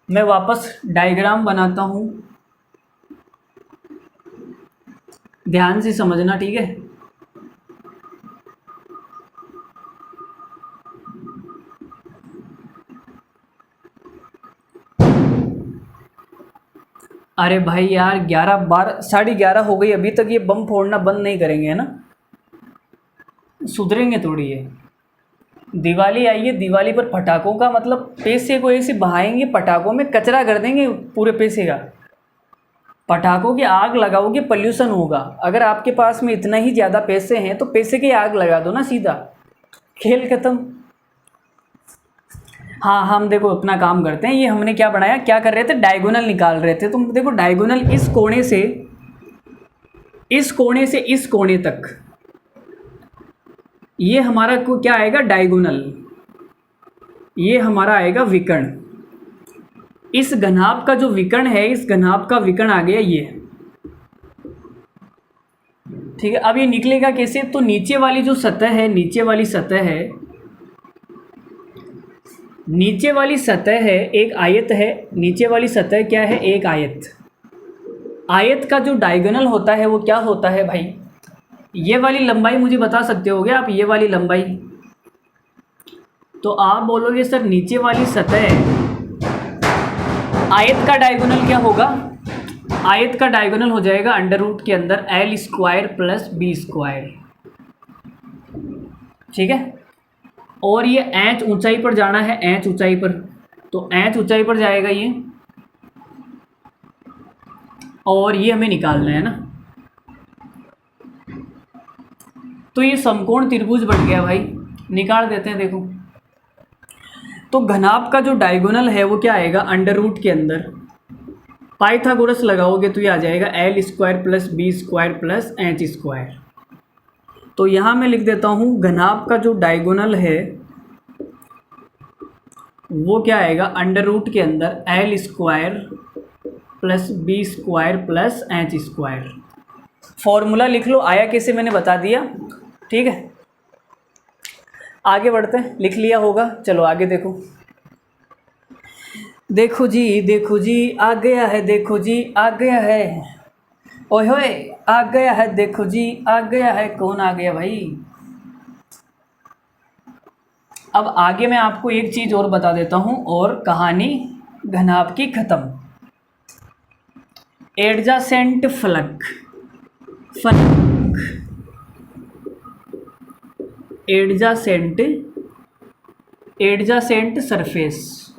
मैं वापस डायग्राम बनाता हूं, ध्यान से समझना। ठीक है, अरे भाई यार 11 12 11:30 हो गई, अभी तक ये बम फोड़ना बंद नहीं करेंगे, है ना, सुधरेंगे थोड़ी ये। दिवाली आई है, दिवाली पर पटाखों का मतलब पैसे को ऐसे बहाएंगे, पटाखों में कचरा कर देंगे पूरे पैसे का। पटाखों की आग लगाओगे पॉल्यूशन होगा। अगर आपके पास में इतना ही ज़्यादा पैसे हैं तो पैसे की आग लगा दो ना, सीधा खेल खत्म। हाँ, हम देखो अपना काम करते हैं। ये हमने क्या बनाया, क्या कर रहे थे, डायगोनल निकाल रहे थे। तुम देखो डायगोनल इस कोने से इस कोने तक, ये हमारा को क्या आएगा, डायगोनल। ये हमारा आएगा विकर्ण। इस घनाभ का जो विकर्ण है, इस घनाभ का विकर्ण आ गया ये। ठीक है, अब ये निकलेगा कैसे, तो नीचे वाली जो सतह है, नीचे वाली सतह है एक आयत है। नीचे वाली सतह क्या है, एक आयत। आयत का जो डायगोनल होता है वो क्या होता है भाई, ये वाली लंबाई मुझे बता सकते हो क्या आप, ये वाली लंबाई। तो आप बोलोगे सर नीचे वाली सतह, आयत का डायगोनल क्या होगा, आयत का डायगोनल हो जाएगा अंडर रूट के अंदर L square plus B square. ठीक है, और ये एच ऊंचाई पर जाना है, एच ऊंचाई पर, तो एच ऊंचाई पर जाएगा ये, और ये हमें निकालना है ना। तो ये समकोण त्रिभुज बन गया भाई, निकाल देते हैं। देखो तो घनाभ का जो डायगोनल है वो क्या आएगा, अंडर रूट के अंदर पाइथागोरस लगाओगे तो ये आ जाएगा L square plus B square plus H square. तो यहाँ मैं लिख देता हूँ घनाभ का जो डायगोनल है वो क्या आएगा, अंडर रूट के अंदर L square plus B square plus H square. Formula लिख लो, आया कैसे मैंने बता दिया। ठीक है, आगे बढ़ते हैं, लिख लिया होगा, चलो आगे देखो। देखो जी आ गया है, देखो जी आ गया है, ओए होए आ गया है, देखो जी आ गया है। कौन आ गया भाई। अब आगे मैं आपको एक चीज़ और बता देता हूँ, और कहानी घनाभ की ख़त्म। एडजासेंट फलक, एडजासेंट सरफेस।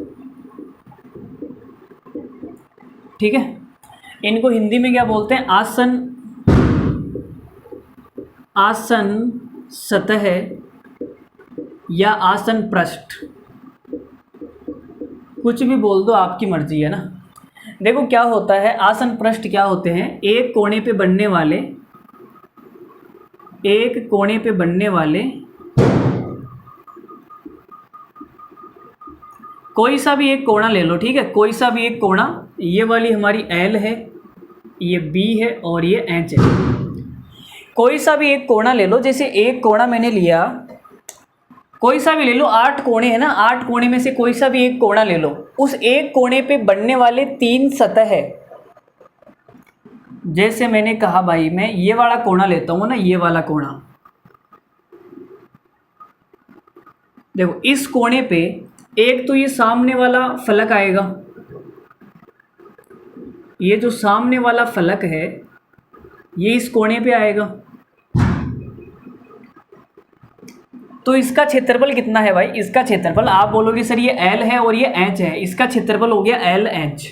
ठीक है, इनको हिंदी में क्या बोलते हैं, आसन सतह या आसन पृष्ठ, कुछ भी बोल दो, आपकी मर्जी है ना। देखो क्या होता है, आसन पृष्ठ क्या होते हैं, एक कोने पे बनने वाले कोई सा भी एक कोना ले लो। ठीक है, कोई सा भी एक कोना, ये वाली हमारी एल है, ये बी है और ये एच है। कोई सा भी एक कोना ले लो, जैसे एक कोना मैंने लिया, कोई सा भी ले लो, 8 कोने हैं ना, 8 कोने में से कोई सा भी एक कोना ले लो। उस एक कोने पे बनने वाले 3 सतह है। जैसे मैंने कहा भाई, मैं ये वाला कोना लेता हूँ ना, ये वाला कोना, देखो इस कोने पे एक तो ये सामने वाला फलक आएगा, ये जो सामने वाला फलक है ये इस कोने पे आएगा। तो इसका क्षेत्रफल कितना है भाई? इसका क्षेत्रफल आप बोलोगे सर ये L है और ये H है, इसका क्षेत्रफल हो गया LH।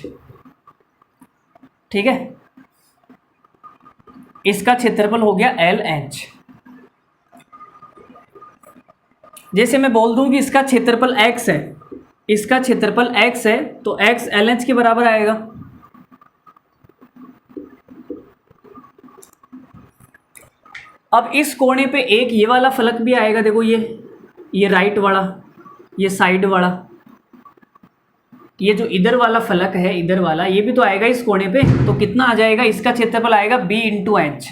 ठीक है, इसका क्षेत्रफल हो गया LH। जैसे मैं बोल दूं कि इसका क्षेत्रफल x है, इसका क्षेत्रफल x है, तो x LH के बराबर आएगा। अब इस कोने पे एक ये वाला फलक भी आएगा, देखो ये राइट वाला, ये साइड वाला, ये जो इधर वाला फलक है, इधर वाला, ये भी तो आएगा इस कोने पे। तो कितना आ जाएगा? इसका क्षेत्रफल आएगा b into H,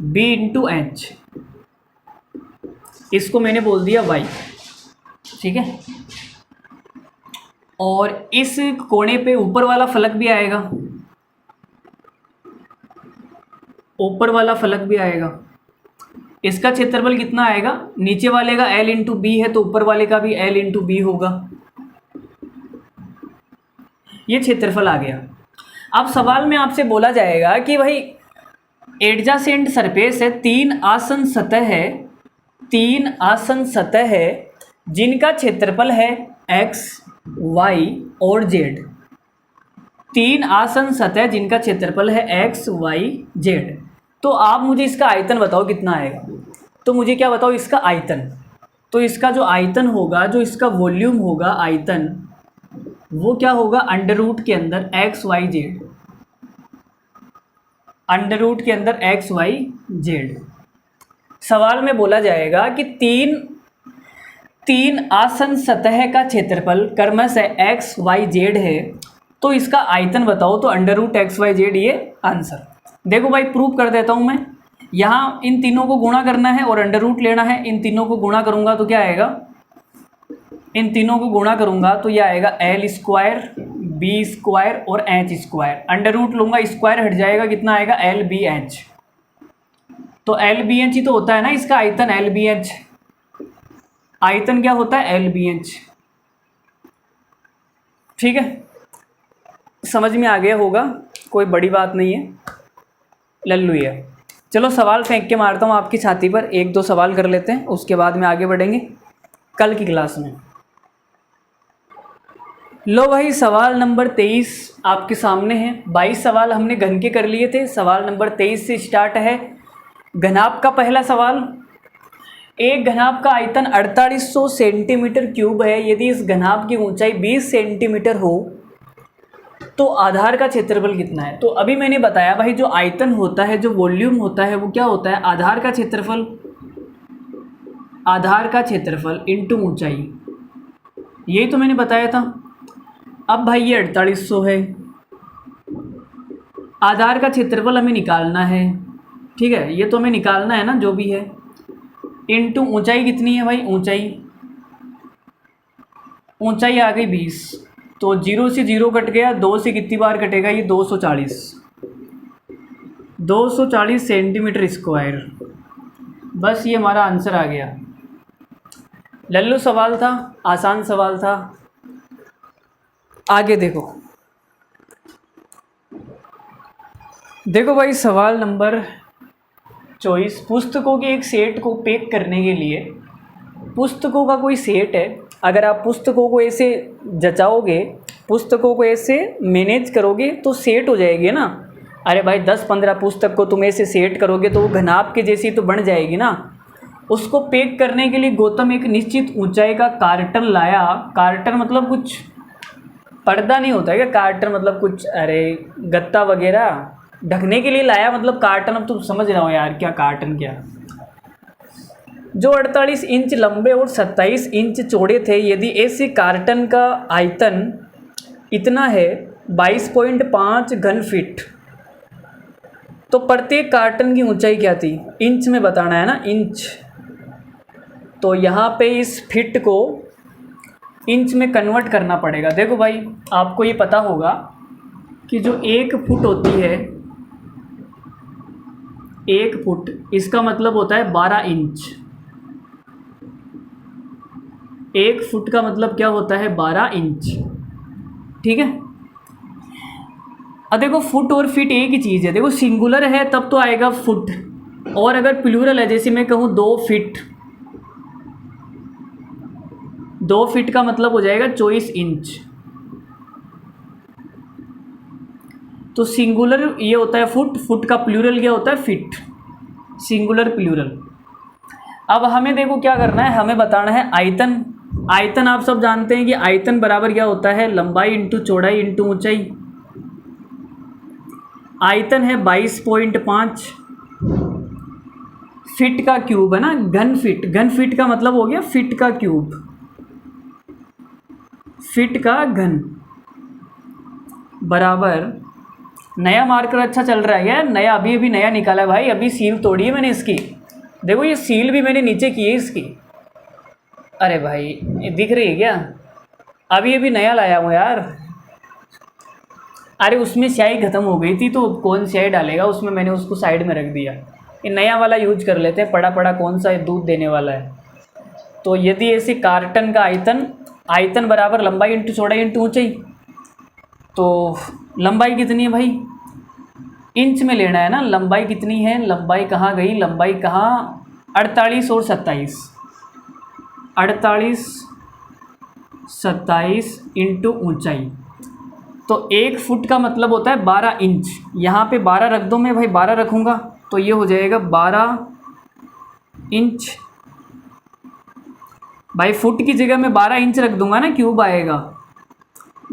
b into H. इसको मैंने बोल दिया y। ठीक है, और इस कोने पे ऊपर वाला फलक भी आएगा, ऊपर वाला फलक भी आएगा। इसका क्षेत्रफल कितना आएगा? नीचे वाले का L इंटू बी है, तो ऊपर वाले का भी L इंटू बी होगा। ये क्षेत्रफल आ गया। अब सवाल में आपसे बोला जाएगा कि भाई एडजासेंट सरफेस है, तीन आसन सतह है, तीन आसन सतह है जिनका क्षेत्रफल है x, y और z। तीन आसन सतह जिनका क्षेत्रफल है x, y, z। तो आप मुझे इसका आयतन बताओ कितना आएगा। तो मुझे क्या बताओ? इसका आयतन। तो इसका जो आयतन होगा, जो इसका वॉल्यूम होगा आयतन, वो क्या होगा? अंडर रूट के अंदर x, y, z, under root के अंदर x, y, z। सवाल में बोला जाएगा कि तीन आसन सतह का क्षेत्रफल क्रमशः x, y, z है, तो इसका आयतन बताओ। तो under root x, y, z ये आंसर। देखो भाई प्रूफ कर देता हूँ मैं। यहाँ इन तीनों को गुणा करना है और अंडर रूट लेना है। इन तीनों को गुणा करूँगा तो क्या आएगा? इन तीनों को गुणा करूँगा तो यह आएगा L स्क्वायर, B स्क्वायर और H स्क्वायर। अंडर रूट लूँगा, स्क्वायर हट जाएगा, कितना आएगा? LBH। तो LBH ही तो होता है ना इसका आयतन, LBH। आयतन क्या होता है? LBH। ठीक है, समझ में आ गया होगा, कोई बड़ी बात नहीं है, लल्लू है। चलो सवाल फेंक के मारता हूँ आपकी छाती पर, एक दो सवाल कर लेते हैं, उसके बाद में आगे बढ़ेंगे कल की क्लास में। लो भाई सवाल नंबर 23 आपके सामने है। 22 सवाल हमने घन के कर लिए थे, सवाल नंबर 23 से स्टार्ट है घनाभ का पहला सवाल। एक घनाभ का आयतन 4800 सेंटीमीटर क्यूब है। यदि इस घनाभ की ऊंचाई 20 सेंटीमीटर हो तो आधार का क्षेत्रफल कितना है? तो अभी मैंने बताया भाई जो आयतन होता है, जो वॉल्यूम होता है, वो क्या होता है? आधार का क्षेत्रफल, आधार का क्षेत्रफल इंटू ऊंचाई। यही तो मैंने बताया था। अब भाई ये 4800 है, आधार का क्षेत्रफल हमें निकालना है। ठीक है, ये तो हमें निकालना है ना जो भी है। इंटू ऊंचाई कितनी है भाई? ऊंचाई आ गई 20। तो 0 से 0 कट गया, 2 से कितनी बार कटेगा? ये 240 सेंटीमीटर स्क्वायर। बस ये हमारा आंसर आ गया। लल्लू सवाल था, आसान सवाल था। आगे देखो भाई सवाल नंबर 24। पुस्तकों के एक सेट को पैक करने के लिए, पुस्तकों का कोई सेट है, अगर आप पुस्तकों को ऐसे जचाओगे, पुस्तकों को ऐसे मैनेज करोगे तो सेट हो जाएगी ना। अरे भाई 10-15 पुस्तक को तुम ऐसे सेट करोगे तो वो घनाभ के जैसी तो बन जाएगी ना। उसको पैक करने के लिए गौतम एक निश्चित ऊंचाई का कार्टन लाया। कार्टन मतलब कुछ पर्दा नहीं होता है क्या? कार्टन मतलब कुछ, अरे गत्ता वगैरह ढकने के लिए लाया, मतलब कार्टन। अब तुम समझ रहे हो यार क्या कार्टन क्या, जो 48 इंच लंबे और 27 इंच चौड़े थे। यदि ऐसे कार्टन का आयतन इतना है 22.5 घन फीट, तो प्रत्येक कार्टन की ऊंचाई क्या थी? इंच में बताना है ना, इंच। तो यहाँ पे इस फीट को इंच में कन्वर्ट करना पड़ेगा। देखो भाई आपको ये पता होगा कि जो 1 फुट होती है, 1 फुट, इसका मतलब होता है 12 इंच। 1 फुट का मतलब क्या होता है 12 इंच। ठीक है, अब देखो फुट और फीट एक ही चीज़ है। देखो सिंगुलर है तब तो आएगा फुट, और अगर प्लूरल है जैसे मैं कहूँ 2 फीट, 2 फीट का मतलब हो जाएगा 24 इंच। तो सिंगुलर ये होता है फुट, फुट का प्लूरल क्या होता है फिट, सिंगुलर प्लूरल। अब हमें देखो क्या करना है, हमें बताना है आयतन। आयतन आप सब जानते हैं कि आयतन बराबर क्या होता है लंबाई इंटू चौड़ाई इंटू ऊंचाई। आयतन है 22.5 फिट का क्यूब है ना, घन फिट। घन फिट का मतलब हो गया फिट का क्यूब, फिट का घन बराबर, नया मार्कर अच्छा चल रहा है क्या? नया अभी अभी नया निकाला है भाई, अभी सील तोड़ी है मैंने इसकी। देखो ये सील भी मैंने नीचे की है इसकी। अरे भाई ये दिख रही है क्या? अभी अभी नया लाया हूँ यार। अरे उसमें स्याही ख़त्म हो गई थी तो कौन स्याही डालेगा उसमें, मैंने उसको साइड में रख दिया। ये नया वाला यूज कर लेते हैं, पड़ा पड़ा कौन सा दूध देने वाला है। तो यदि ऐसे कार्टन का आयतन, आयतन बराबर लंबाई इंटू चौड़ाई इंटू ऊंचाई, तो लंबाई कितनी है भाई इंच में लेना है ना। लंबाई कितनी है, लंबाई कहाँ गई, लंबाई कहाँ, 48 और 27, 48 27 इंटू ऊँचाई। तो 1 फुट का मतलब होता है 12 इंच। यहाँ पे 12 रख दो, मैं भाई 12 रखूँगा तो ये हो जाएगा 12 इंच। भाई फुट की जगह मैं 12 इंच रख दूंगा ना, क्यूब आएगा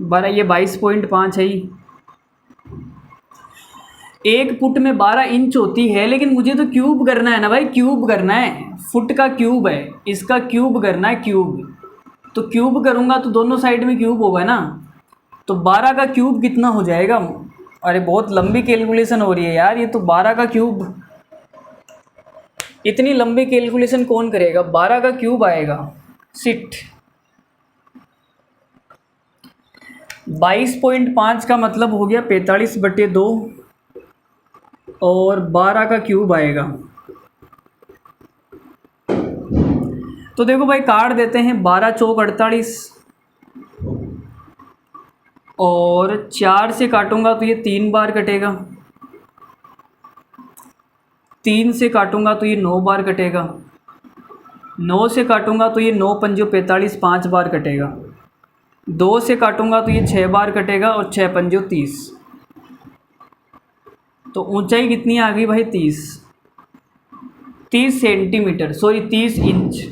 12, ये 22.5 है ही। 1 फुट में 12 इंच होती है, लेकिन मुझे तो क्यूब करना है ना भाई, क्यूब करना है। फुट का क्यूब है, इसका क्यूब करना है क्यूब। तो क्यूब करूँगा तो दोनों साइड में क्यूब होगा ना, तो 12 का क्यूब कितना हो जाएगा? अरे बहुत लंबी कैलकुलेशन हो रही है यार, ये तो 12 का क्यूब, इतनी लंबी कैलकुलेशन कौन करेगा? 12 का क्यूब आएगा, सिट। 22.5 का मतलब हो गया 45/2 और 12 का क्यूब आएगा। तो देखो भाई काट देते हैं, 12 चौक 48 और 4 से काटूंगा तो ये 3 बार कटेगा, 3 से काटूंगा तो ये 9 बार कटेगा, 9 से काटूंगा तो ये 9 पंजो 45 5 बार कटेगा, 2 से काटूंगा तो ये 6 बार कटेगा और 6 पंजो 30। तो ऊंचाई कितनी आ गई भाई 30 सेंटीमीटर, सॉरी 30 इंच।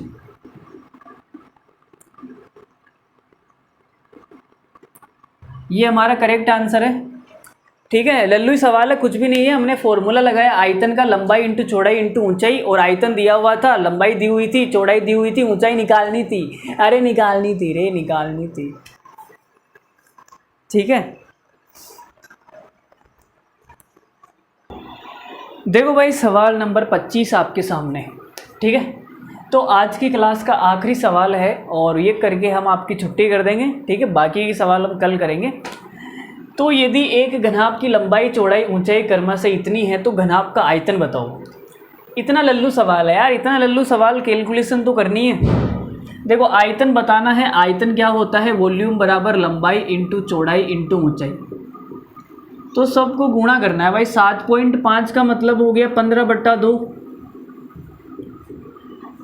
ये हमारा करेक्ट आंसर है। ठीक है, लल्लू सवाल है, कुछ भी नहीं है। हमने फॉर्मूला लगाया आयतन का, लंबाई इंटू चौड़ाई इंटू ऊंचाई, और आयतन दिया हुआ था, लंबाई दी हुई थी, चौड़ाई दी हुई थी, ऊंचाई निकालनी थी। अरे निकालनी थी रे, निकालनी थी। ठीक है, देखो भाई सवाल नंबर 25 आपके सामने। ठीक है, तो आज की क्लास का आखिरी सवाल है और ये करके हम आपकी छुट्टी कर देंगे। ठीक है, बाकी के सवाल हम कल करेंगे। तो यदि एक घनाभ की लंबाई चौड़ाई ऊंचाई क्रमशः से इतनी है तो घनाभ का आयतन बताओ। इतना लल्लू सवाल है यार, इतना लल्लू सवाल, कैलकुलेशन तो करनी है। देखो आयतन बताना है, आयतन क्या होता है, वॉल्यूम बराबर लंबाई इंटू चौड़ाई इंटू ऊंचाई। तो सबको गुणा करना है भाई। 7.5 का मतलब हो गया 15/2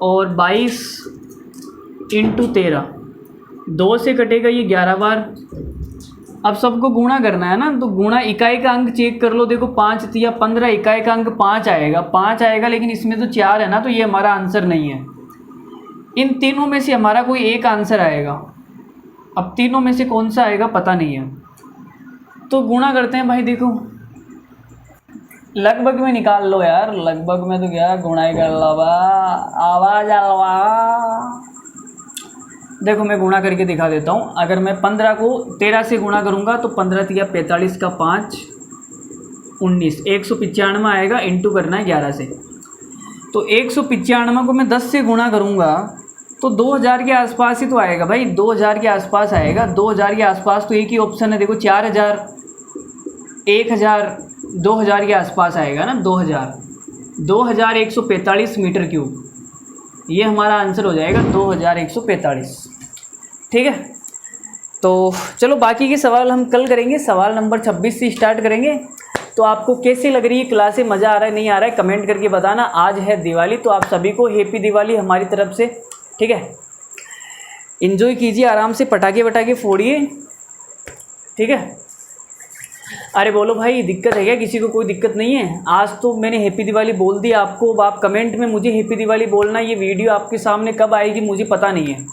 और 22 इंटू 13, 2 से कटेगा ये 11 बार। अब सबको गुणा करना है ना, तो गुणा इकाई का अंक चेक कर लो। देखो 5 तिया 15, इकाई का अंक 5 आएगा, 5 आएगा, लेकिन इसमें तो 4 है ना, तो ये हमारा आंसर नहीं है। इन तीनों में से हमारा कोई एक आंसर आएगा। अब तीनों में से कौन सा आएगा पता नहीं है, तो गुणा करते हैं भाई। देखो लगभग में निकाल लो यार, लगभग में तो क्या गुणा ही कर लो बा, आवाज आवा। देखो मैं गुणा करके दिखा देता हूँ। अगर मैं 15 को 13 से गुणा करूँगा तो 15 तिया 45 का 5 19, 195 आएगा, इंटू करना है 11 से। तो 195 को मैं 10 से गुणा करूँगा तो 2000 के आसपास ही तो आएगा भाई, 2000 के आसपास आएगा। 2000 के आसपास तो एक ही ऑप्शन है, देखो 4000, 1000, 2000 के आसपास आएगा ना। 2145 मीटर क्यूब, ये हमारा आंसर हो जाएगा 2145। ठीक है। तो चलो बाकी के सवाल हम कल करेंगे। सवाल नंबर 26 से स्टार्ट करेंगे। तो आपको कैसी लग रही है क्लासें, मज़ा आ रहा है नहीं आ रहा है, कमेंट करके बताना। आज है दिवाली, तो आप सभी को हैप्पी दिवाली हमारी तरफ से, ठीक है। एंजॉय कीजिए, आराम से पटाखे वटाखे फोड़िए, ठीक है। अरे बोलो भाई, दिक्कत है क्या? किसी को कोई दिक्कत नहीं है? आज तो मैंने हैप्पी दिवाली बोल दिया आपको। अब आप कमेंट में मुझे हैप्पी दिवाली बोलना। ये वीडियो आपके सामने कब आएगी मुझे पता नहीं है,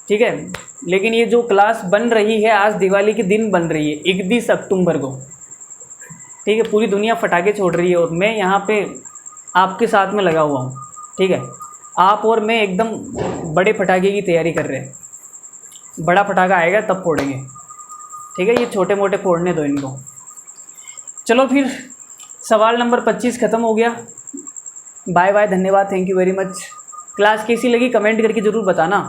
ठीक है। लेकिन ये जो क्लास बन रही है आज दिवाली के दिन बन रही है, 31 अक्टूबर को, ठीक है। पूरी दुनिया पटाखे छोड़ रही है और मैं यहाँ पे आपके साथ में लगा हुआ हूँ, ठीक है। आप और मैं एकदम बड़े पटाखे की तैयारी कर रहे हैं। बड़ा पटाखा आएगा तब फोड़ेंगे, ठीक है। ये छोटे मोटे फोड़ने दो इनको। चलो फिर, सवाल नंबर 25 ख़त्म हो गया। बाय बाय, धन्यवाद, thank you very much. Class कैसी लगी कमेंट करके ज़रूर बताना,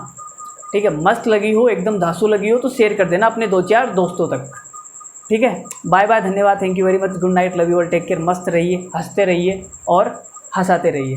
ठीक है। मस्त लगी हो, एकदम धांसू लगी हो तो शेयर कर देना अपने 2-4 दोस्तों तक, ठीक है। बाय बाय, धन्यवाद, thank you very much, good night, love you all, take care. मस्त रहिए, हंसते रहिए और हंसाते रहिए।